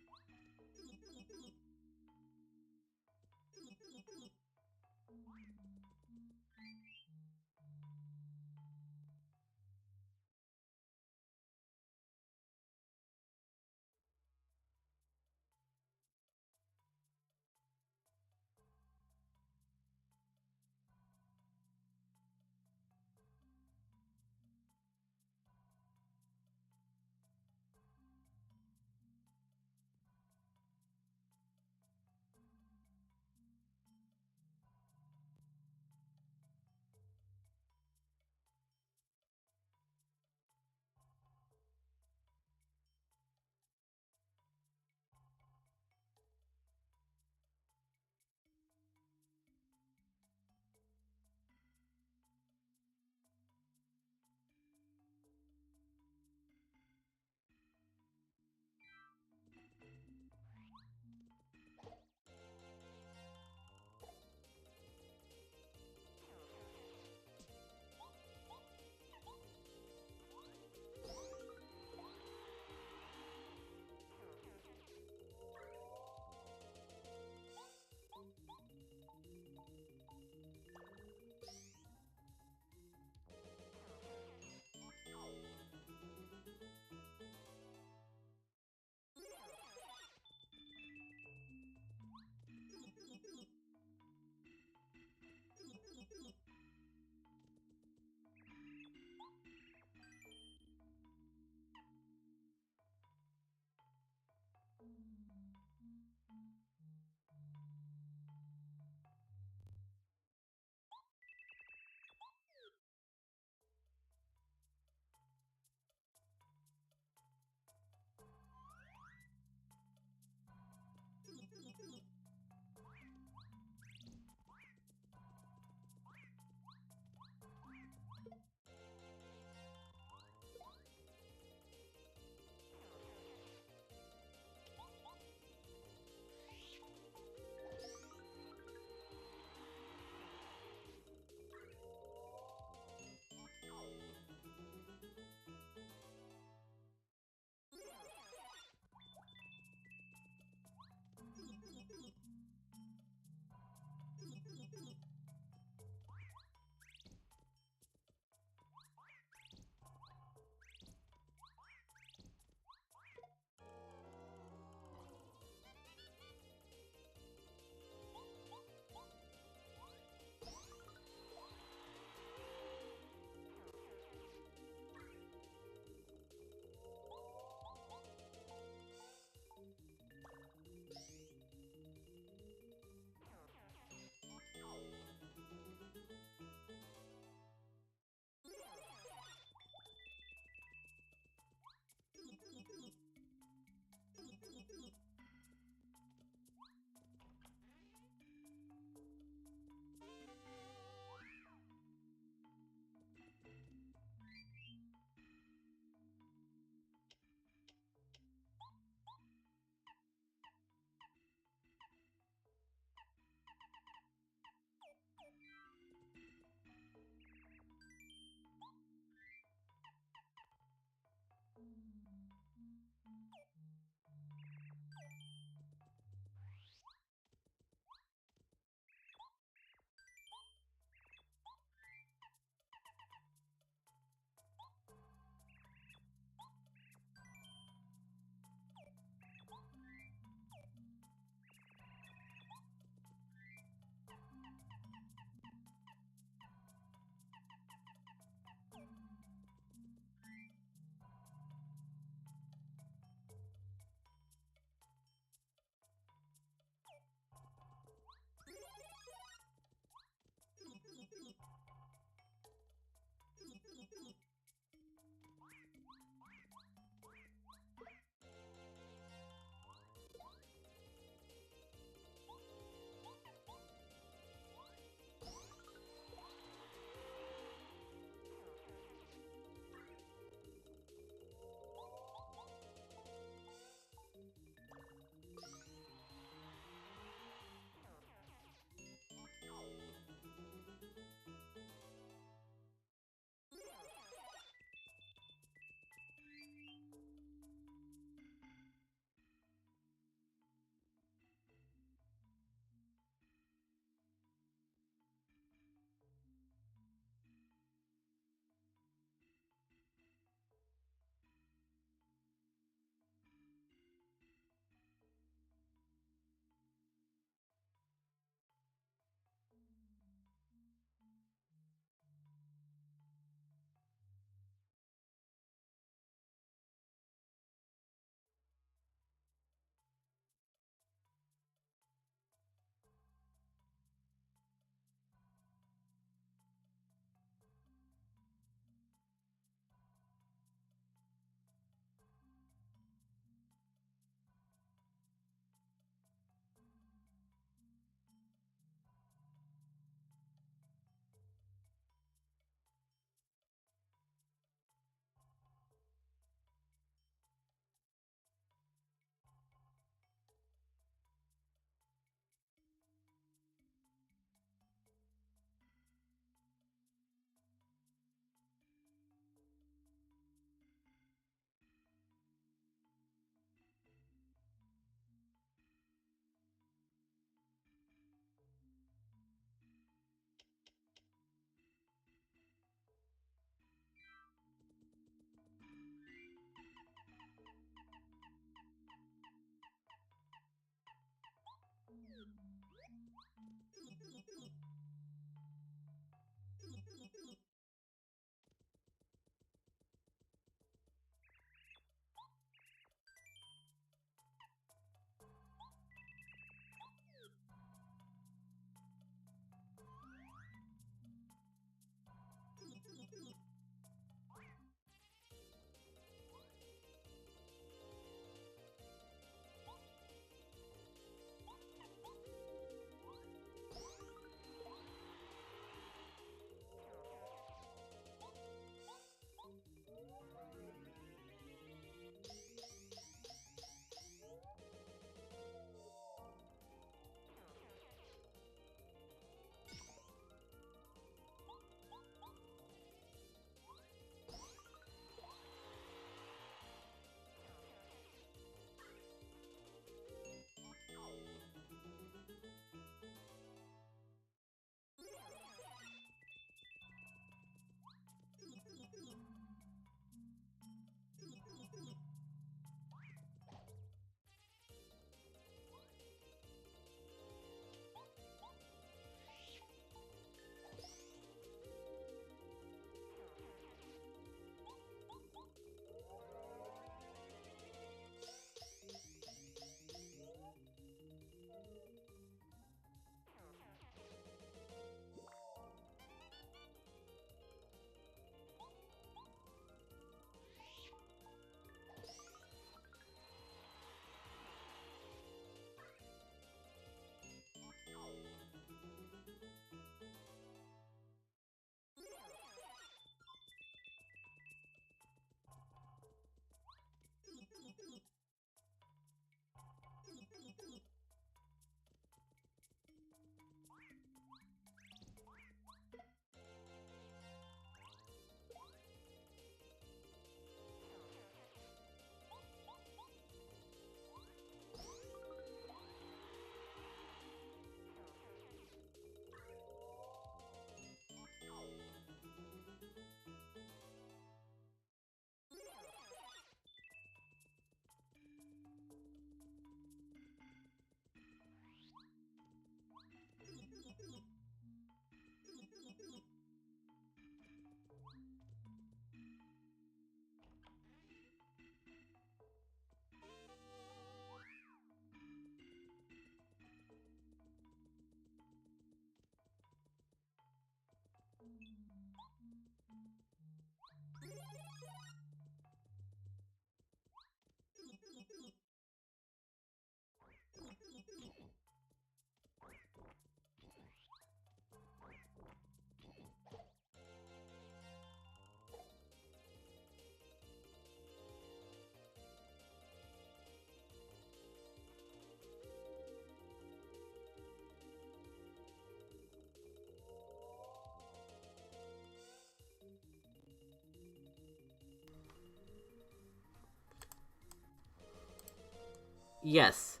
Speaker 1: Yes,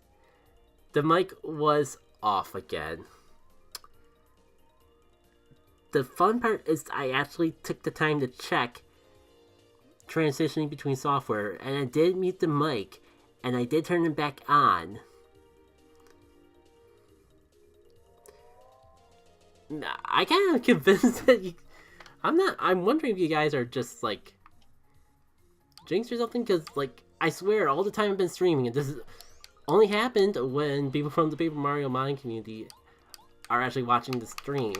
Speaker 1: the mic was off again. The fun part is I actually took the time to check transitioning between software, and I did mute the mic, and I did turn it back on. I kind of convinced that you... I'm wondering if you guys are just, like, jinxed or something, because, like, I swear, all the time I've been streaming, and this is only happened when people from the Paper Mario modding community are actually watching the stream.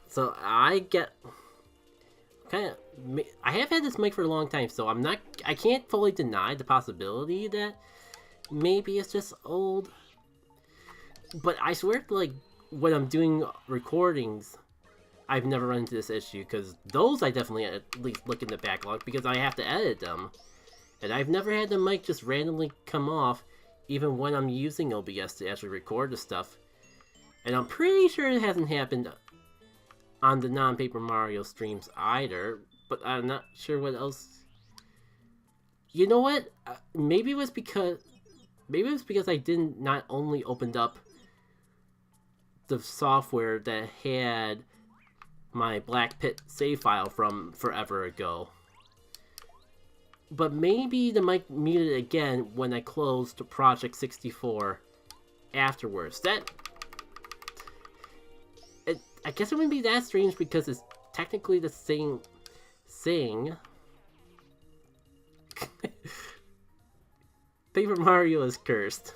Speaker 1: So I get kind of... I have had this mic for a long time, so I can't fully deny the possibility that maybe it's just old. But I swear, like, when I'm doing recordings, I've never run into this issue, because those I definitely at least look in the backlog, because I have to edit them. And I've never had the mic just randomly come off, even when I'm using OBS to actually record the stuff. And I'm pretty sure it hasn't happened on the non-Paper Mario streams either, but I'm not sure what else. You know what? Maybe it was because I didn't not only opened up the software that had my Black Pit save file from forever ago. But maybe the mic muted again when I closed Project 64 afterwards. I guess it wouldn't be that strange because it's technically the same thing. Paper Mario is cursed.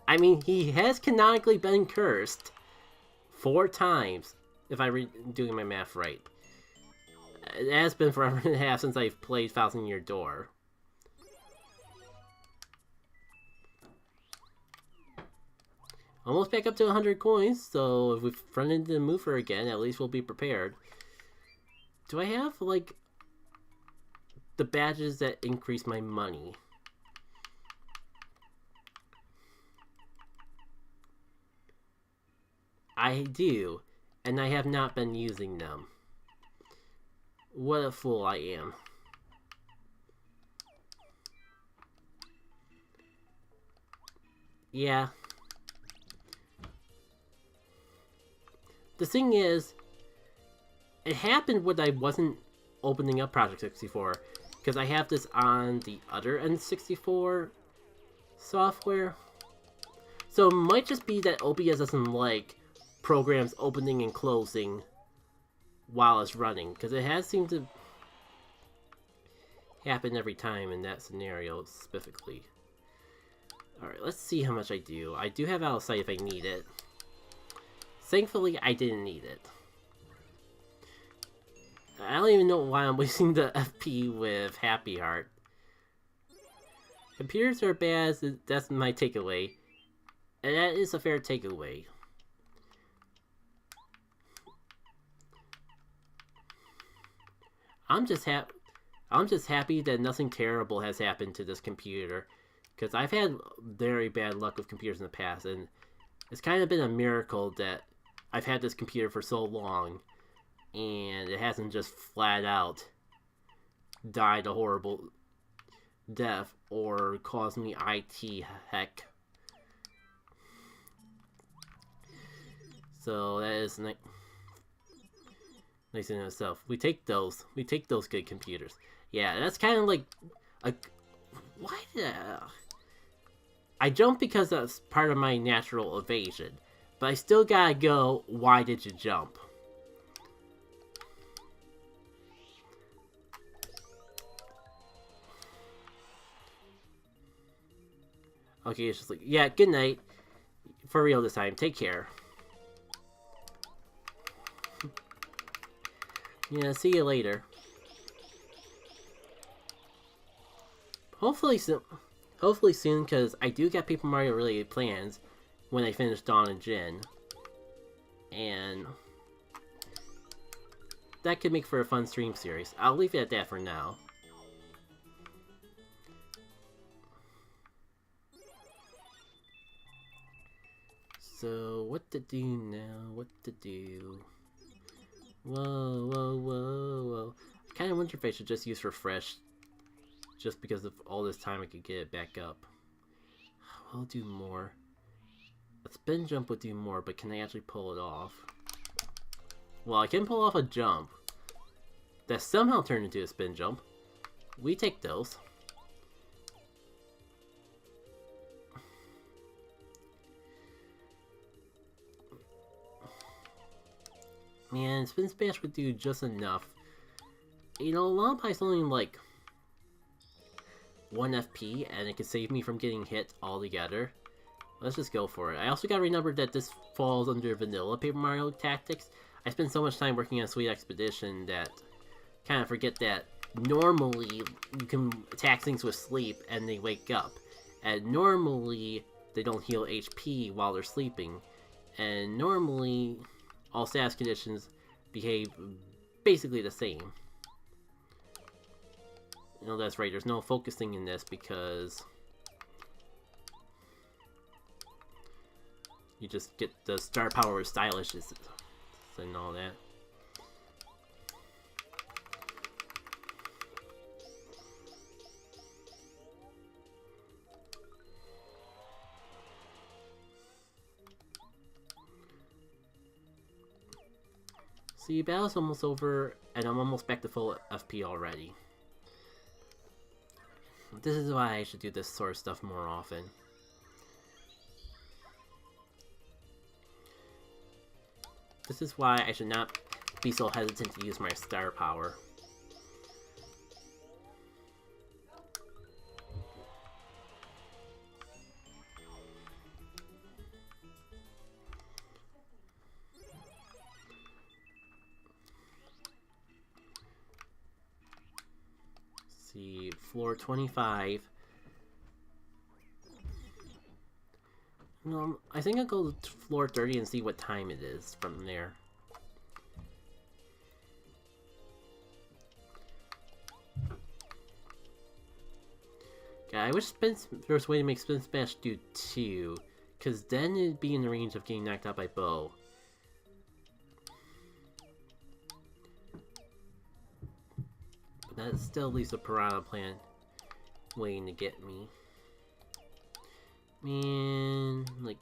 Speaker 1: I mean, he has canonically been cursed 4 times, if I'm doing my math right. It has been forever and a half since I've played Thousand Year Door. Almost back up to 100 coins, so if we run into the mover again, at least we'll be prepared. Do I have, like, the badges that increase my money? I do, and I have not been using them. What a fool I am. Yeah. The thing is, it happened when I wasn't opening up Project 64, because I have this on the other N64 software. So it might just be that OBS doesn't like programs opening and closing while it's running, because it has seemed to happen every time in that scenario specifically. Alright, let's see how much I do. I do have out of sight if I need it. Thankfully, I didn't need it. I don't even know why I'm wasting the FP with Happy Heart. Computers are bad, that's my takeaway. And that is a fair takeaway. I'm just happy that nothing terrible has happened to this computer. Because I've had very bad luck with computers in the past, and it's kind of been a miracle that I've had this computer for so long, and it hasn't just flat out died a horrible death or caused me IT heck. So that is nice in itself. We take those good computers. Yeah, that's kind of like a... Why the... I jump because that's part of my natural evasion. But I still gotta go, why did you jump? Okay, it's just like, yeah, good night. For real this time, take care. Yeah, see you later. Hopefully soon, because I do got Paper Mario related plans when I finish Dawn and Jin. And that could make for a fun stream series. I'll leave it at that for now. So, what to do now? What to do? Whoa, whoa, whoa, whoa. I kind of wonder if I should just use refresh. just because of all this time I could get it back up. I'll do more. A spin jump would do more, but can I actually pull it off? Well, I can pull off a jump that somehow turned into a spin jump. We take those. Man, spin smash would do just enough. You know, Lullaby's only like 1 FP, and it could save me from getting hit altogether. Let's just go for it. I also gotta remember that this falls under vanilla Paper Mario tactics. I spend so much time working on Sweet Expedition that I kind of forget that normally you can attack things with sleep and they wake up. And normally they don't heal HP while they're sleeping. And normally all status conditions behave basically the same. You know, that's right, there's no focusing in this because you just get the star power of stylishness and all that. See, battle's almost over, and I'm almost back to full FP already. This is why I should do this sort of stuff more often. This is why I should not be so hesitant to use my star power. See, floor 25. I think I'll go to floor 30 and see what time it is from there. Yeah, I wish there was a way to make Spin Smash do 2, because then it'd be in the range of getting knocked out by Bo. But that still leaves a Piranha Plant waiting to get me. Man, like,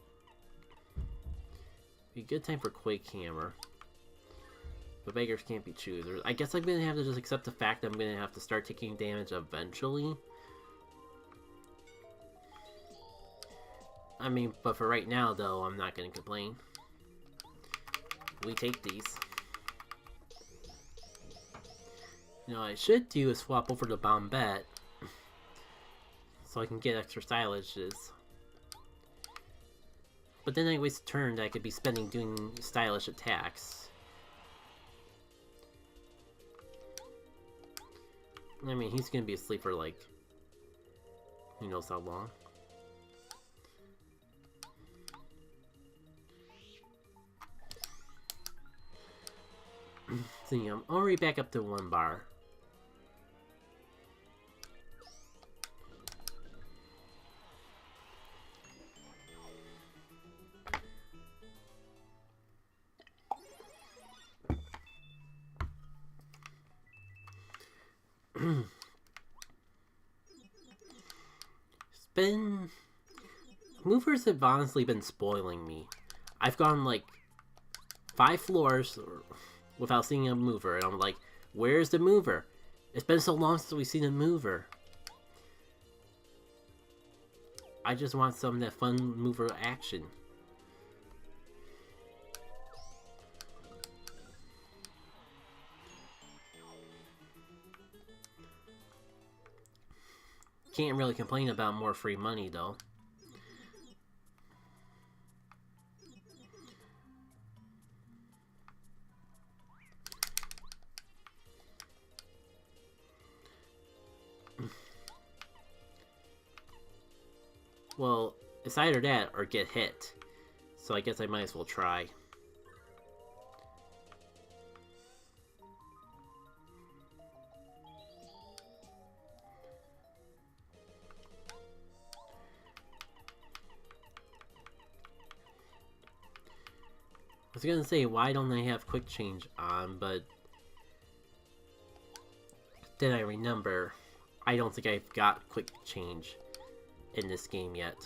Speaker 1: be a good time for Quake Hammer. But beggars can't be choosers. I guess I'm gonna have to just accept the fact that I'm gonna have to start taking damage eventually. I mean, but for right now, though, I'm not gonna complain. We take these. You know, what I should do is swap over to Bombette, so I can get extra stylishes. But then I waste a turn that I could be spending doing stylish attacks. I mean, he's gonna be asleep for like, who knows how long. See, I'm already back up to 1 bar. Movers have honestly been spoiling me. I've gone like 5 floors without seeing a mover, and I'm like, where's the mover? It's been so long since we've seen a mover. I just want some of that fun mover action. Can't really complain about more free money, though. Well, it's either that or get hit. So I guess I might as well try. I was gonna say, why don't I have quick change on, but then I remember I don't think I've got quick change in this game yet.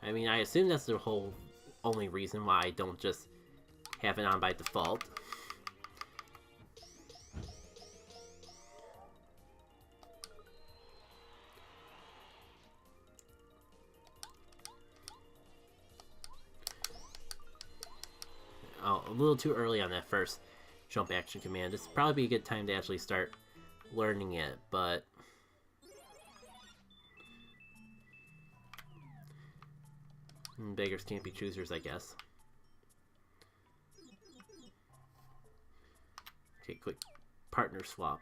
Speaker 1: I mean, I assume that's the whole only reason why I don't just have it on by default. Oh, a little too early on that first jump action command. This would probably be a good time to actually start learning it, but beggars can't be choosers, I guess. Okay, quick partner swap.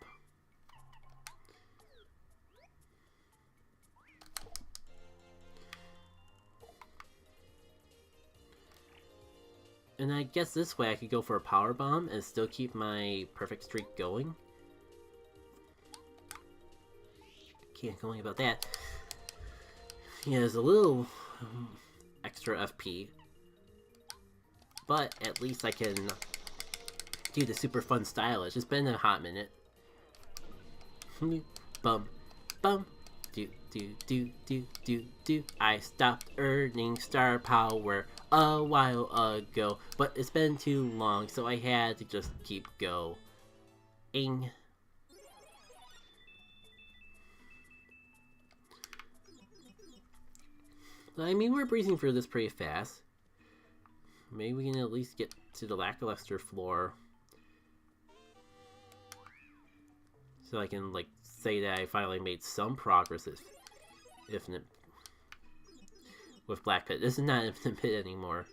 Speaker 1: And I guess this way I could go for a power bomb and still keep my perfect streak going. Can't complain about that. Yeah, there's a little extra FP, but at least I can do the super fun stylish. It's been a hot minute. Bum, bum, do, do. I stopped earning star power a while ago, but it's been too long, so I had to just keep going. I mean, we're breezing through this pretty fast. Maybe we can at least get to the lackluster floor, so I can, like, say that I finally made some progress with Black Pit. This is not Infinite Pit anymore.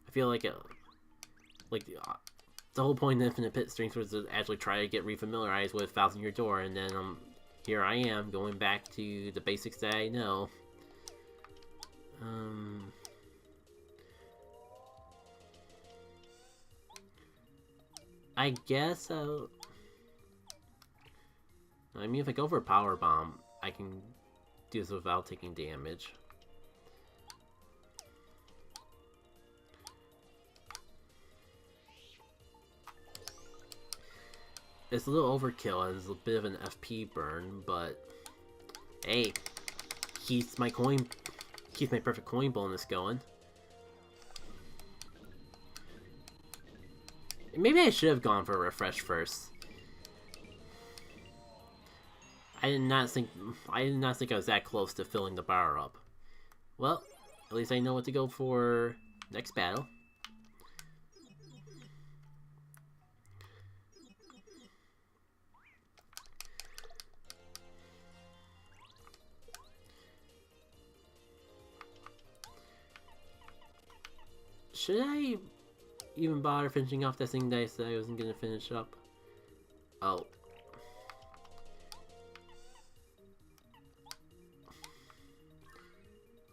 Speaker 1: I feel like the whole point of Infinite Pit strength was to actually try to get refamiliarized with Thousand Year Door, and then here I am going back to the basics that I know. I guess I mean, if I go for a power bomb, I can do this without taking damage. It's a little overkill and it's a bit of an FP burn, but hey, keeps my perfect coin bonus going. Maybe I should have gone for a refresh first. I did not think I was that close to filling the bar up. Well, at least I know what to go for next battle. Should I even bother finishing off that thing that I said I wasn't gonna finish up? Oh.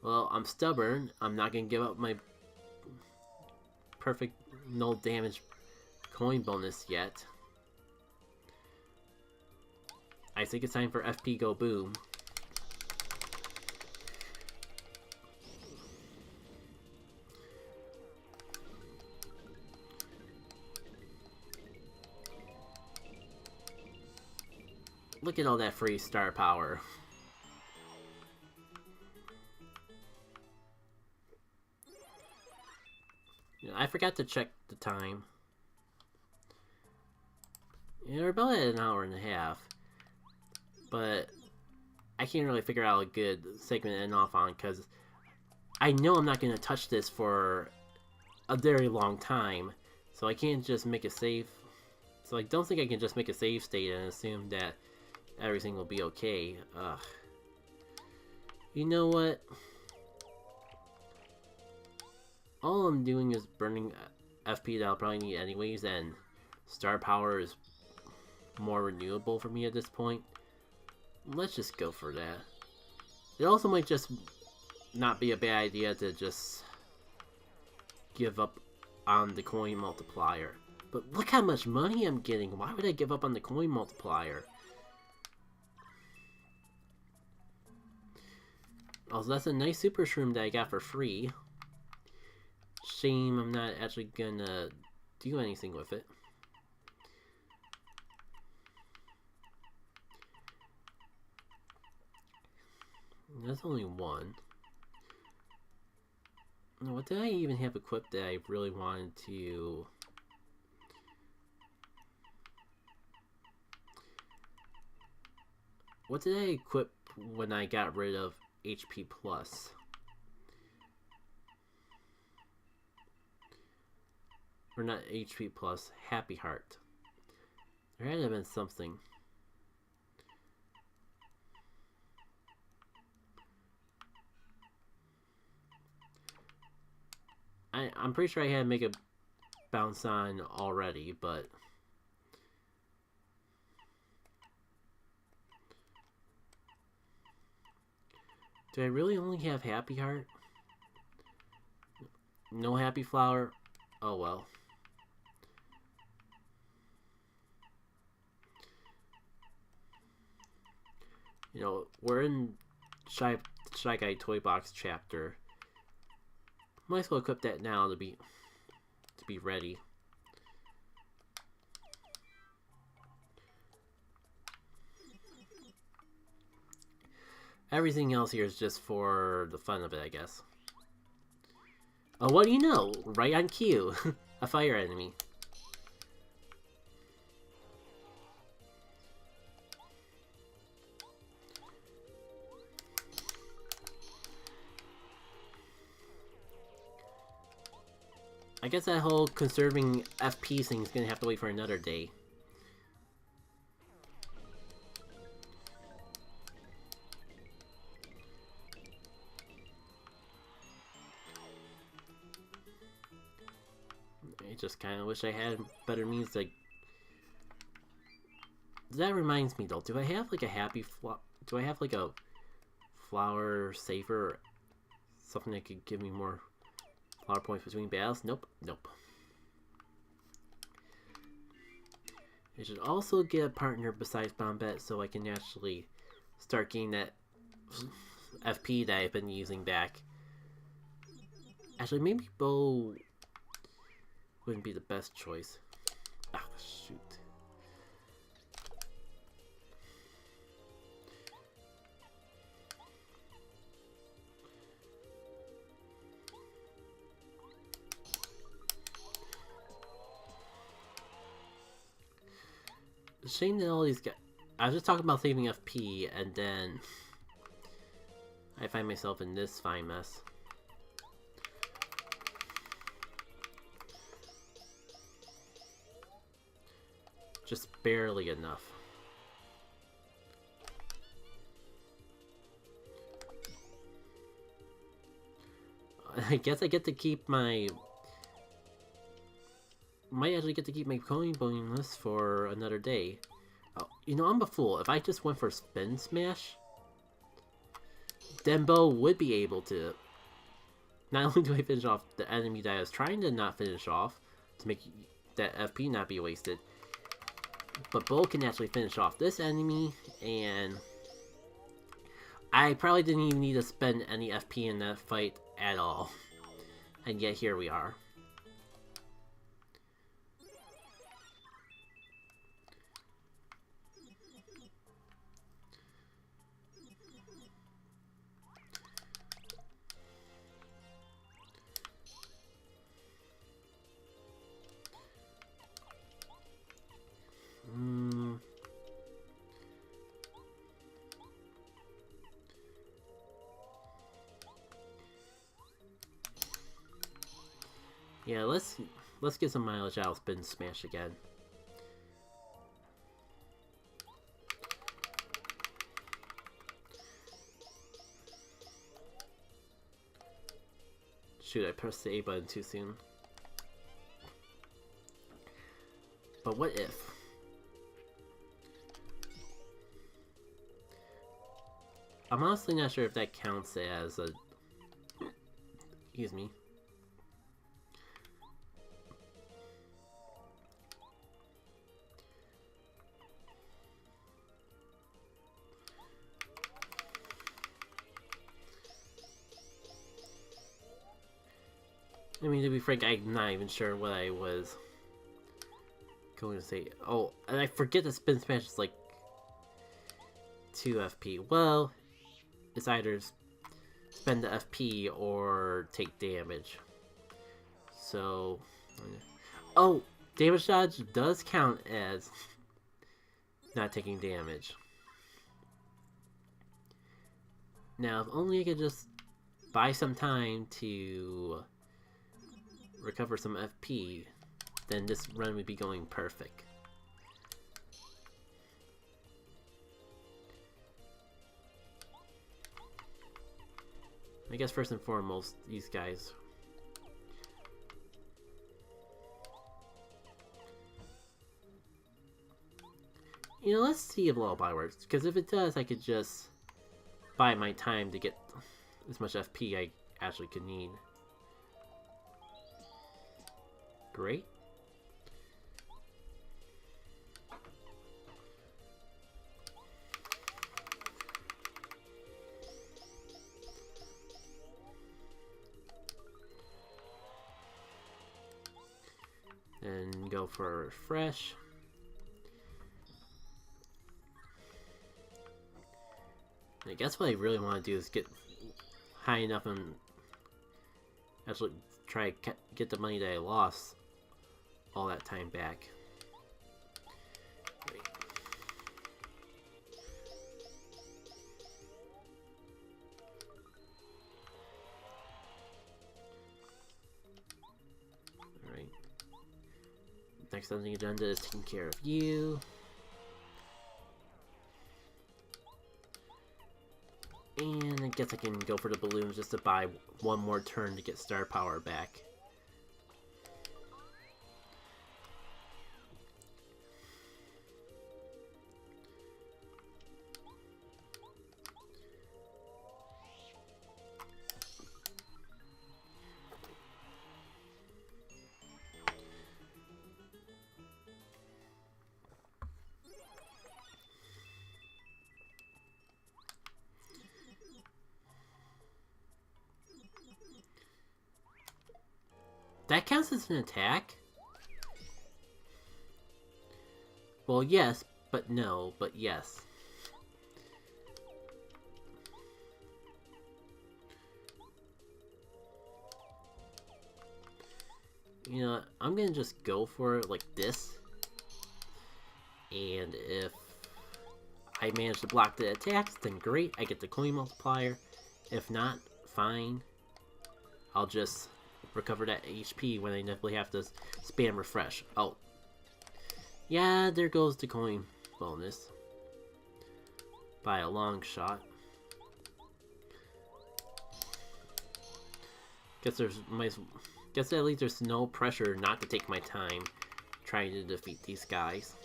Speaker 1: Well, I'm stubborn. I'm not gonna give up my perfect null damage coin bonus yet. I think it's time for FP Go Boom. Look at all that free star power. I forgot to check the time. We're about at an hour and a half. But I can't really figure out a good segment to end off on, because I know I'm not going to touch this for a very long time. So I can't just make a save. So I don't think I can just make a save state and assume that everything will be okay. Ugh. You know what? All I'm doing is burning FP that I'll probably need anyways, and star power is more renewable for me at this point. Let's just go for that. It also might just not be a bad idea to just give up on the coin multiplier. But look how much money I'm getting. Why would I give up on the coin multiplier? Also, that's a nice super shroom that I got for free. Shame I'm not actually gonna do anything with it. That's only one. What did I even have equipped that I really wanted to... What did I equip when I got rid of HP Plus? Or not HP Plus, Happy Heart. There had to have been something. I'm pretty sure I had to make a bounce on already, but... Do I really only have Happy Heart? No Happy Flower? Oh well. You know, we're in Shy Guy Toy Box chapter. Might as well equip that now to be ready. Everything else here is just for the fun of it, I guess. Oh, what do you know? Right on cue. A fire enemy. I guess that whole conserving FP thing is gonna have to wait for another day. I just kind of wish I had better means to... That reminds me though, do I have like a do I have like a flower saver? Something that could give me more flower points between battles? Nope, nope. I should also get a partner besides Bombette so I can actually start getting that FP that I've been using back. Actually, maybe Bo wouldn't be the best choice. Ah, shoot. Shame that all these guys... I was just talking about saving FP, and then I find myself in this fine mess. Just barely enough. I guess I get to keep my... Might actually get to keep my coin bonus for another day. Oh, you know, I'm a fool. If I just went for Spin Smash, then Bo would be able to... Not only do I finish off the enemy that I was trying to not finish off, to make that FP not be wasted, but Bo can actually finish off this enemy, and I probably didn't even need to spend any FP in that fight at all. And yet here we are. Yeah, let's get some mileage out of Spin Smash again. Shoot, I pressed the A button too soon. But what if? I'm honestly not sure if that counts as a... Excuse me. I mean, to be frank, I'm not even sure what I was going to say. Oh, and I forget that Spin Smash is like 2 FP. Well, it's either spend the FP or take damage. So, oh, damage dodge does count as not taking damage. Now, if only I could just buy some time to recover some FP, then this run would be going perfect. I guess first and foremost, these guys. You know, let's see if lullaby works, because if it does, I could just buy my time to get as much FP I actually could need. Great. Then go for a refresh. I guess what I really want to do is get high enough and actually try to get the money that I lost all that time back. Wait. Alright. Next on the agenda is taking care of you. And I guess I can go for the balloons just to buy one more turn to get star power back. That counts as an attack? Well, yes, but no, but yes. You know, I'm gonna just go for it like this. And if I manage to block the attacks, then great, I get the coin multiplier. If not, fine. I'll just recover that HP when I definitely have to spam refresh. Oh. Yeah, there goes the coin bonus. By a long shot. Guess at least there's no pressure not to take my time trying to defeat these guys.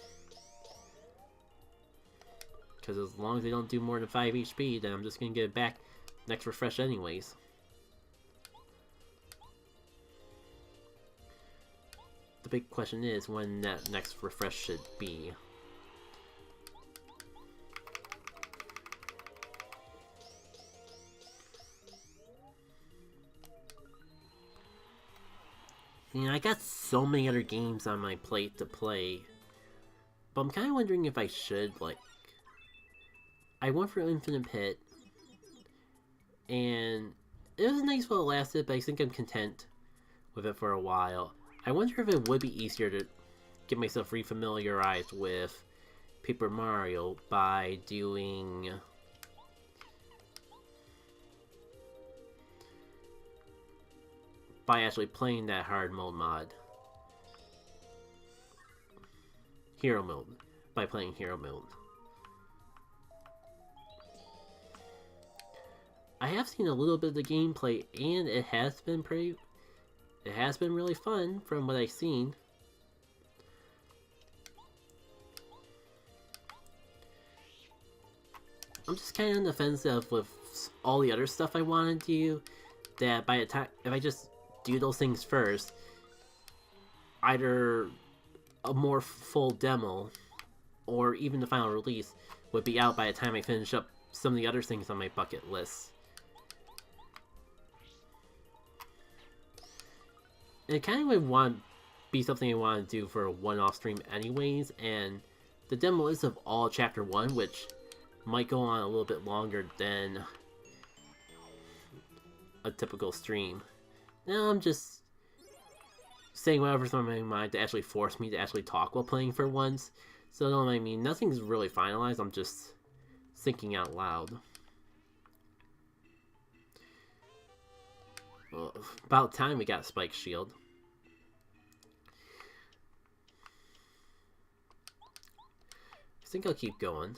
Speaker 1: Because as long as they don't do more than 5 HP, then I'm just gonna get it back next refresh anyways. The big question is when that next refresh should be. You know, I got so many other games on my plate to play, but I'm kind of wondering if I should, like... I went for Infinite Pit, and it was nice while it lasted, but I think I'm content with it for a while. I wonder if it would be easier to get myself refamiliarized with Paper Mario by doing... by actually playing that hard mode mod. Hero mode. By playing hero mode. I have seen a little bit of the gameplay, and it has been really fun from what I've seen. I'm just kind of on the fence with all the other stuff I want to do, that by the time, if I just do those things first, either a more full demo or even the final release would be out by the time I finish up some of the other things on my bucket list. And it kind of would want to be something I want to do for a one-off stream anyways, and the demo is of all Chapter 1, which might go on a little bit longer than a typical stream. Now I'm just saying whatever's on my mind to actually force me to actually talk while playing for once. So don't mind me, nothing's really finalized, I'm just thinking out loud. Well, about time we got Spike Shield. I think I'll keep going.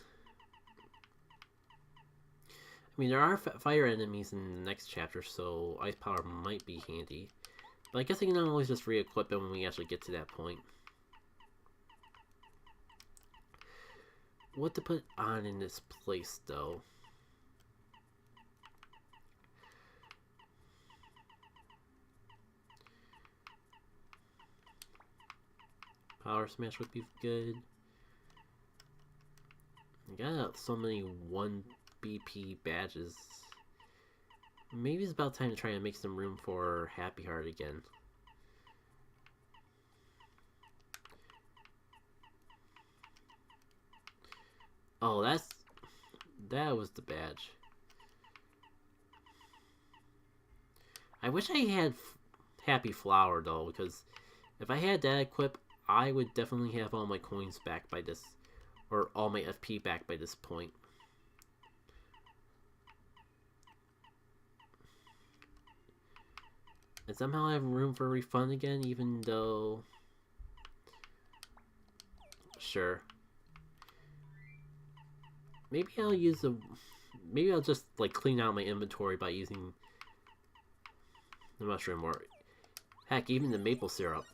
Speaker 1: I mean, there are fire enemies in the next chapter, so ice power might be handy. But I guess I can always just re-equip it when we actually get to that point. What to put on in this place, though? Power Smash would be good. I got so many 1 BP badges. Maybe it's about time to try and make some room for Happy Heart again. Oh, that was the badge. I wish I had Happy Flower though, because if I had that equipped, I would definitely have all my coins back by this, or all my FP back by this point. And somehow I have room for a refund again, even though... Sure. Maybe I'll use a... Maybe I'll just, like, clean out my inventory by using the mushroom, or... Heck, even the maple syrup.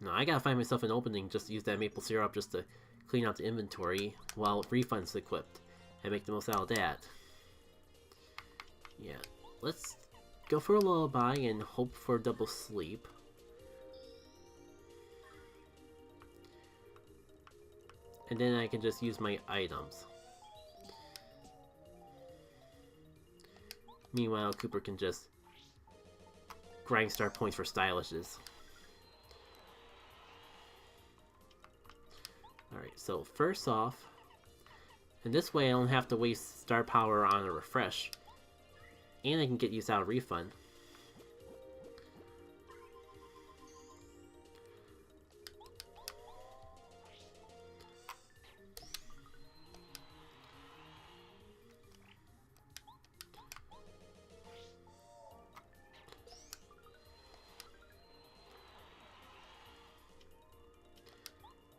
Speaker 1: No, I gotta find myself an opening just to use that maple syrup just to clean out the inventory while refund's equipped. And make the most out of that. Yeah, let's go for a lullaby and hope for double sleep. And then I can just use my items. Meanwhile, Cooper can just grind star points for stylishes. Alright, so first off, and this way I don't have to waste star power on a refresh. And I can get used out of refund.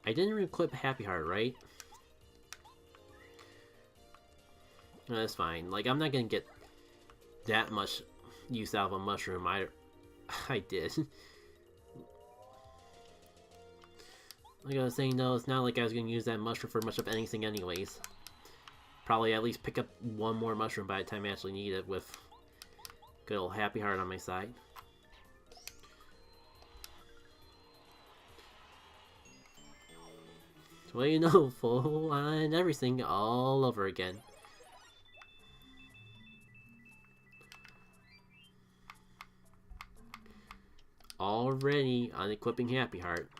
Speaker 1: I didn't equip Happy Heart, right? No, that's fine. Like, I'm not gonna get that much use out of a mushroom. I did. Like I was saying though, it's not like I was gonna use that mushroom for much of anything anyways. Probably at least pick up one more mushroom by the time I actually need it with good old Happy Heart on my side. So well, you know, full on everything all over again. Already on equipping Happy Heart.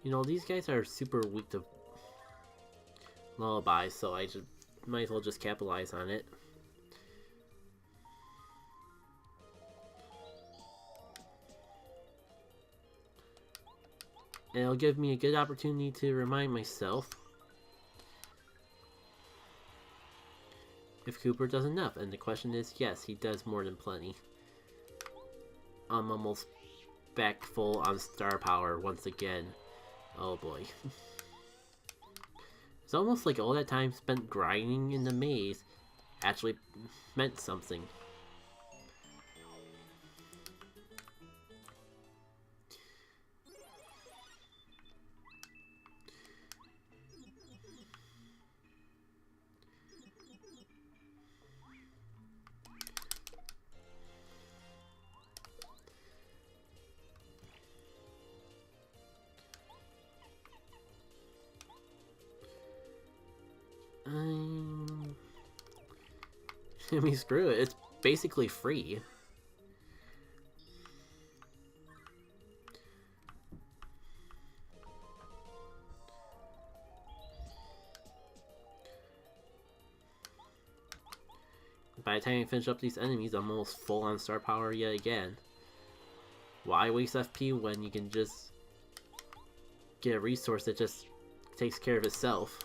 Speaker 1: You know, these guys are super weak to lullabies, so I just might as well just capitalize on it. And it'll give me a good opportunity to remind myself if Cooper does enough. And the question is, yes, he does more than plenty. I'm almost back full on star power once again. Oh boy. It's almost like all that time spent grinding in the maze actually meant something. I mean, screw it. It's basically free. By the time I finish up these enemies, I'm almost full on star power yet again. Why waste FP when you can just get a resource that just takes care of itself?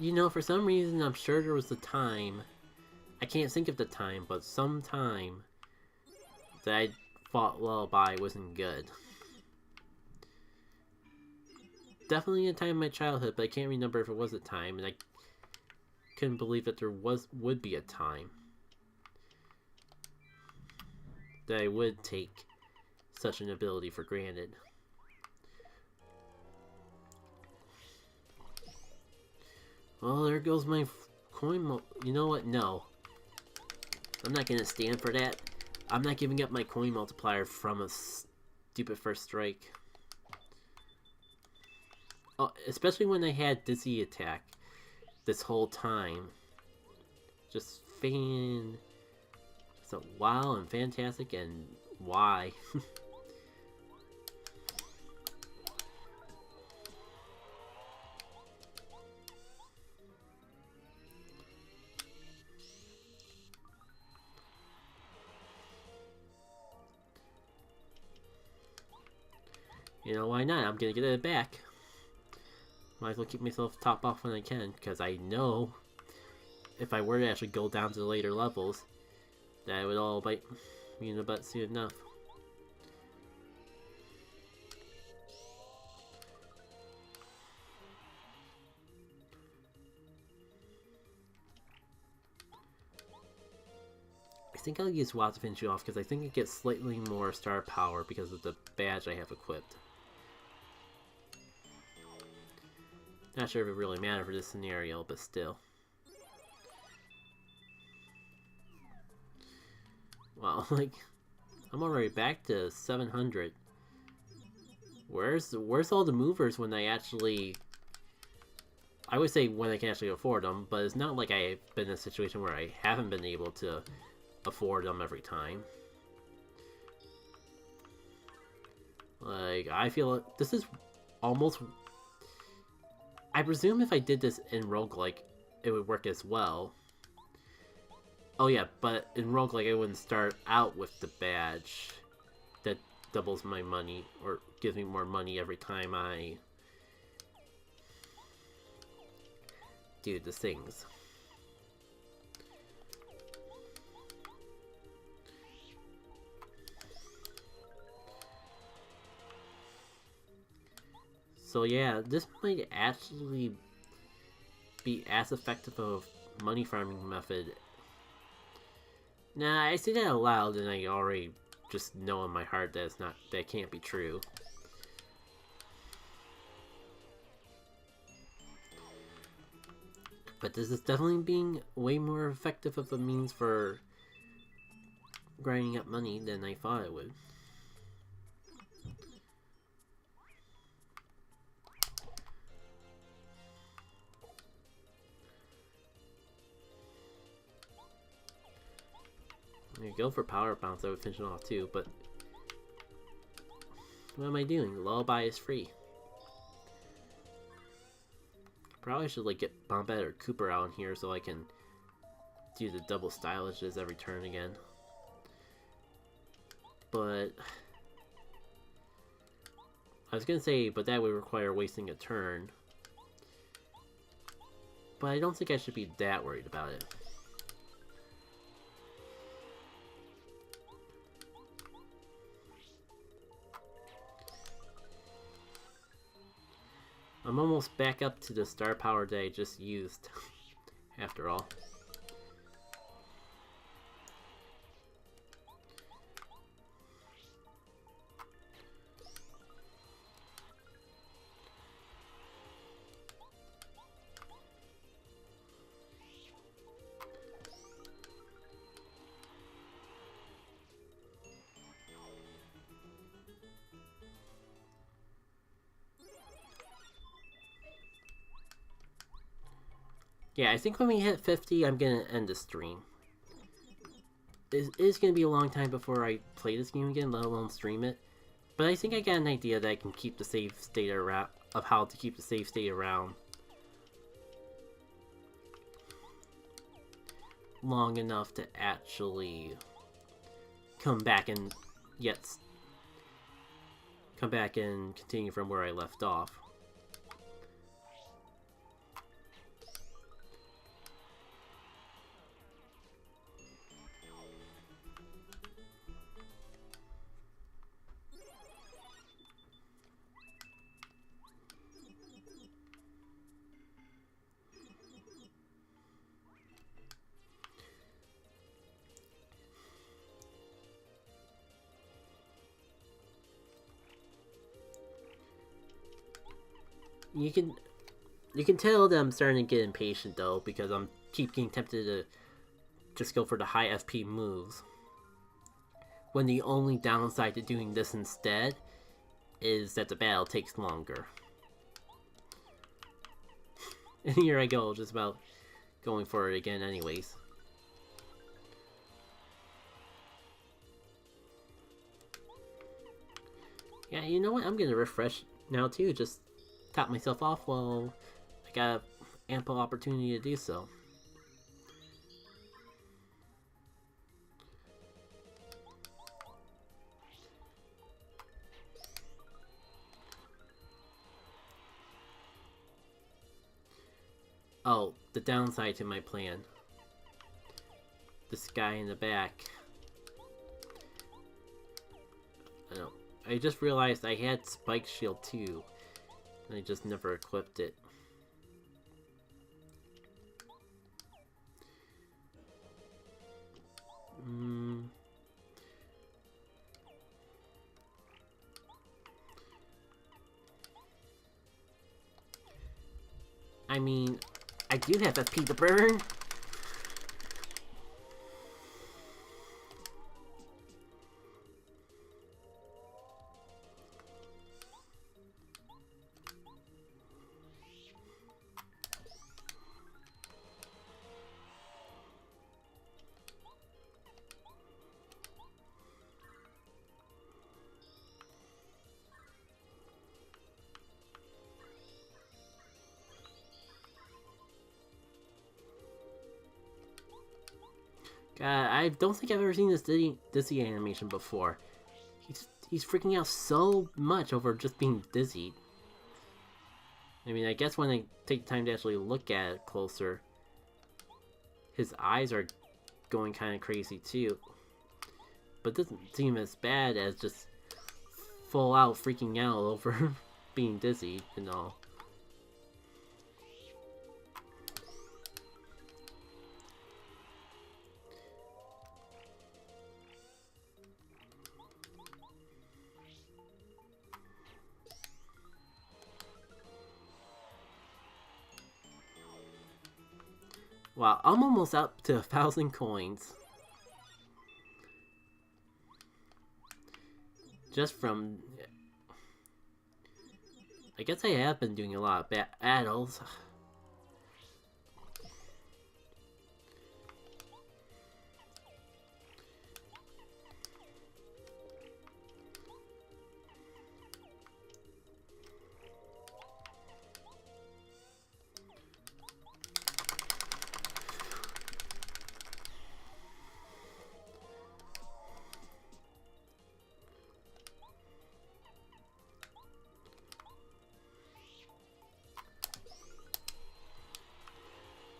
Speaker 1: You know, for some reason, I'm sure there was a time, I can't think of the time, but some time that I thought Lullaby wasn't good. Definitely a time in my childhood, but I can't remember if it was a time, and I couldn't believe that there would be a time that I would take such an ability for granted. Well, there goes my coin. You know what? No. I'm not gonna stand for that. I'm not giving up my coin multiplier from a stupid first strike. Oh, especially when I had Dizzy Attack this whole time. Just so wow and fantastic, and why? You know, why not? I'm gonna get it back. Might as well keep myself top off when I can, because I know if I were to actually go down to the later levels, that it would all bite me in the butt soon enough. I think I'll use WoW to finish you off, because I think it gets slightly more star power because of the badge I have equipped. Not sure if it really matters for this scenario, but still. Wow, like, I'm already back to 700. Where's all the movers when I actually... I would say when I can actually afford them, but it's not like I've been in a situation where I haven't been able to afford them every time. Like, I feel like this is almost... I presume if I did this in roguelike, it would work as well. Oh yeah, but in roguelike, I wouldn't start out with the badge that doubles my money, or gives me more money every time I do the things. So yeah, this might actually be as effective of money farming method. Nah, I say that out loud and I already just know in my heart that it's not, that can't be true. But this is definitely being way more effective of a means for grinding up money than I thought it would. There you go, for power bounce I would finish it off too, but what am I doing? Lullaby is free. Probably should like get Bombette or Cooper out in here so I can do the double stylishes every turn again. But I was gonna say, but that would require wasting a turn. But I don't think I should be that worried about it. I'm almost back up to the star power that I just used, after all. Yeah, I think when we hit 50, I'm gonna end the stream. It is gonna be a long time before I play this game again, let alone stream it. But I think I got an idea that I can keep the save state around, of how to keep the save state around long enough to actually come back and continue from where I left off. You can tell that I'm starting to get impatient though, because I'm keep getting tempted to just go for the high FP moves. When the only downside to doing this instead is that the battle takes longer. And here I go, just about going for it again anyways. Yeah, you know what? I'm gonna refresh now too, just top myself off while I got ample opportunity to do so. Oh, the downside to my plan. This guy in the back. I just realized I had Spike Shield too, and I just never equipped it. I mean, I do have FP to burn. God, I don't think I've ever seen this dizzy animation before. He's freaking out so much over just being dizzy. I mean, I guess when I take time to actually look at it closer, his eyes are going kind of crazy too. But it doesn't seem as bad as just full out freaking out over being dizzy and all. Wow, I'm almost up to 1,000 coins. Just from... I guess I have been doing a lot of battles.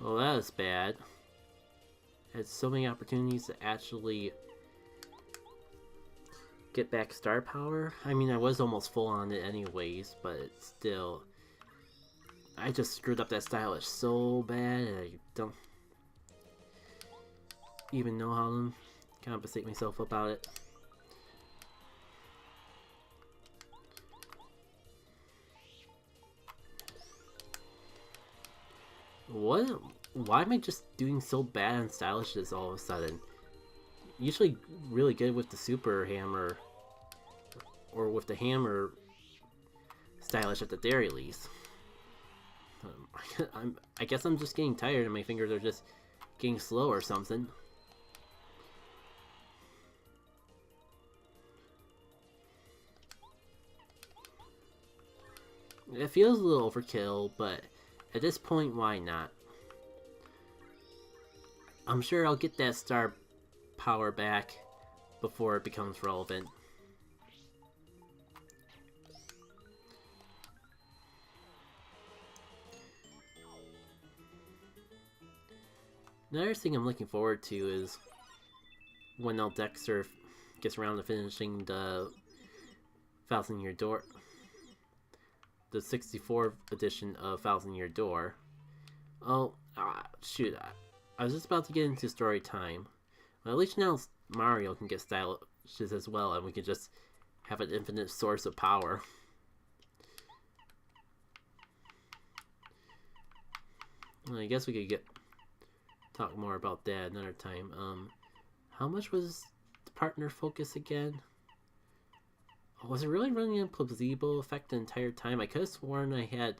Speaker 1: Well, that was bad. Had so many opportunities to actually get back star power. I mean, I was almost full on it anyways, but still, I just screwed up that stylish so bad, and I don't even know how to compensate myself about it. What? Why am I just doing so bad on stylishes all of a sudden? Usually really good with the super hammer, or with the hammer stylish at the very least. I guess I'm just getting tired and my fingers are just getting slow or something. It feels a little overkill, but at this point, why not? I'm sure I'll get that star power back before it becomes relevant. Another thing I'm looking forward to is when Dexter gets around to finishing the Thousand Year Door, the 64th edition of Thousand Year Door. Oh, shoot. I was just about to get into story time. Well, at least now Mario can get stylishes as well, and we can just have an infinite source of power. Well, I guess we could talk more about that another time. How much was the partner focus again? Was it really running a placebo effect the entire time? I could have sworn I had...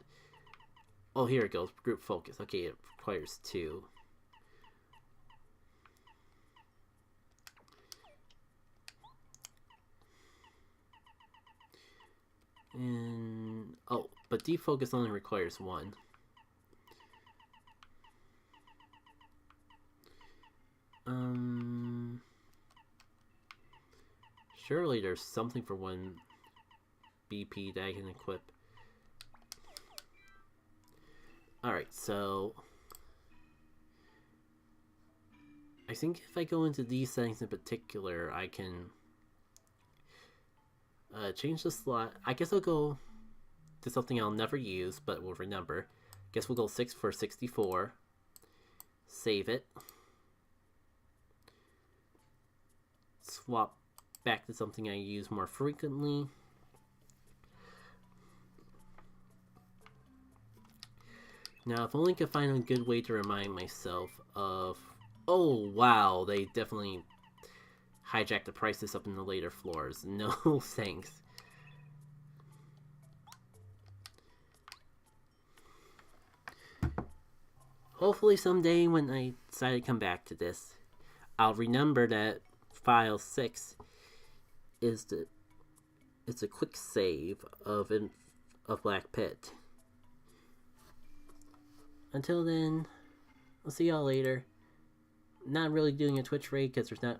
Speaker 1: Oh, here it goes. Group focus. Okay, it requires 2. And... Oh, but defocus only requires 1. Surely there's something for 1 BP that I can equip. Alright, so... I think if I go into these settings in particular, I can change the slot. I guess I'll go to something I'll never use, but will remember. Guess we'll go 6 for 64. Save it. Swap back to something I use more frequently. Now, if only I could find a good way to remind myself of... Oh, wow, they definitely hijacked the prices up in the later floors. No thanks. Hopefully someday when I decide to come back to this, I'll remember that file 6 is a quick save of Black Pit. Until then, I'll see y'all later. Not really doing a Twitch raid because there's not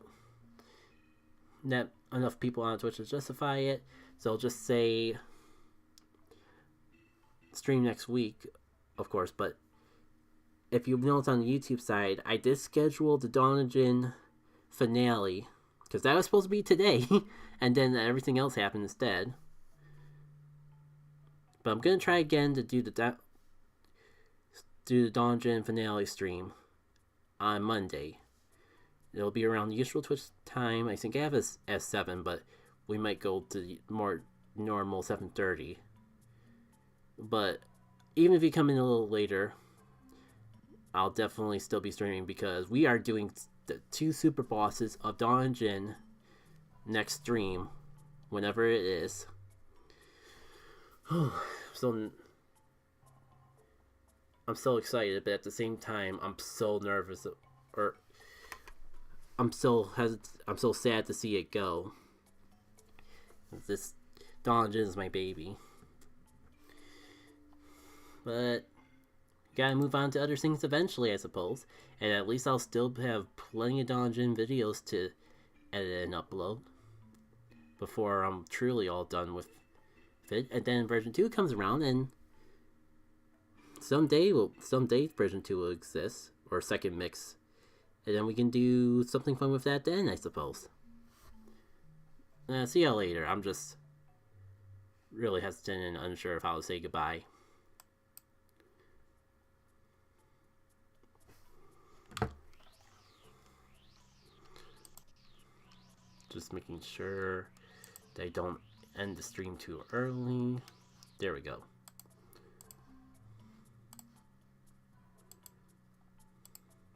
Speaker 1: enough people on Twitch to justify it. So I'll just say stream next week, of course. But if you notice on the YouTube side, I did schedule the Donovan finale because that was supposed to be today, and then everything else happened instead. But I'm gonna try again to do the Donovan finale stream on Monday. It'll be around the usual Twitch time. I think I have it as 7, but we might go to the more normal 7:30. But even if you come in a little later, I'll definitely still be streaming because we are doing the 2 super bosses of Donovan next stream, whenever it is. So I'm so excited, but at the same time, I'm so nervous, or I'm so sad to see it go. This Donovan is my baby, but gotta move on to other things eventually, I suppose. And at least I'll still have plenty of Donovan videos to edit and upload before I'm truly all done with it. And then version 2 comes around, and someday version 2 will exist, or second mix, and then we can do something fun with that then, I suppose. See y'all later. I'm just really hesitant and unsure of how to say goodbye. Just making sure that I don't end the stream too early. There we go.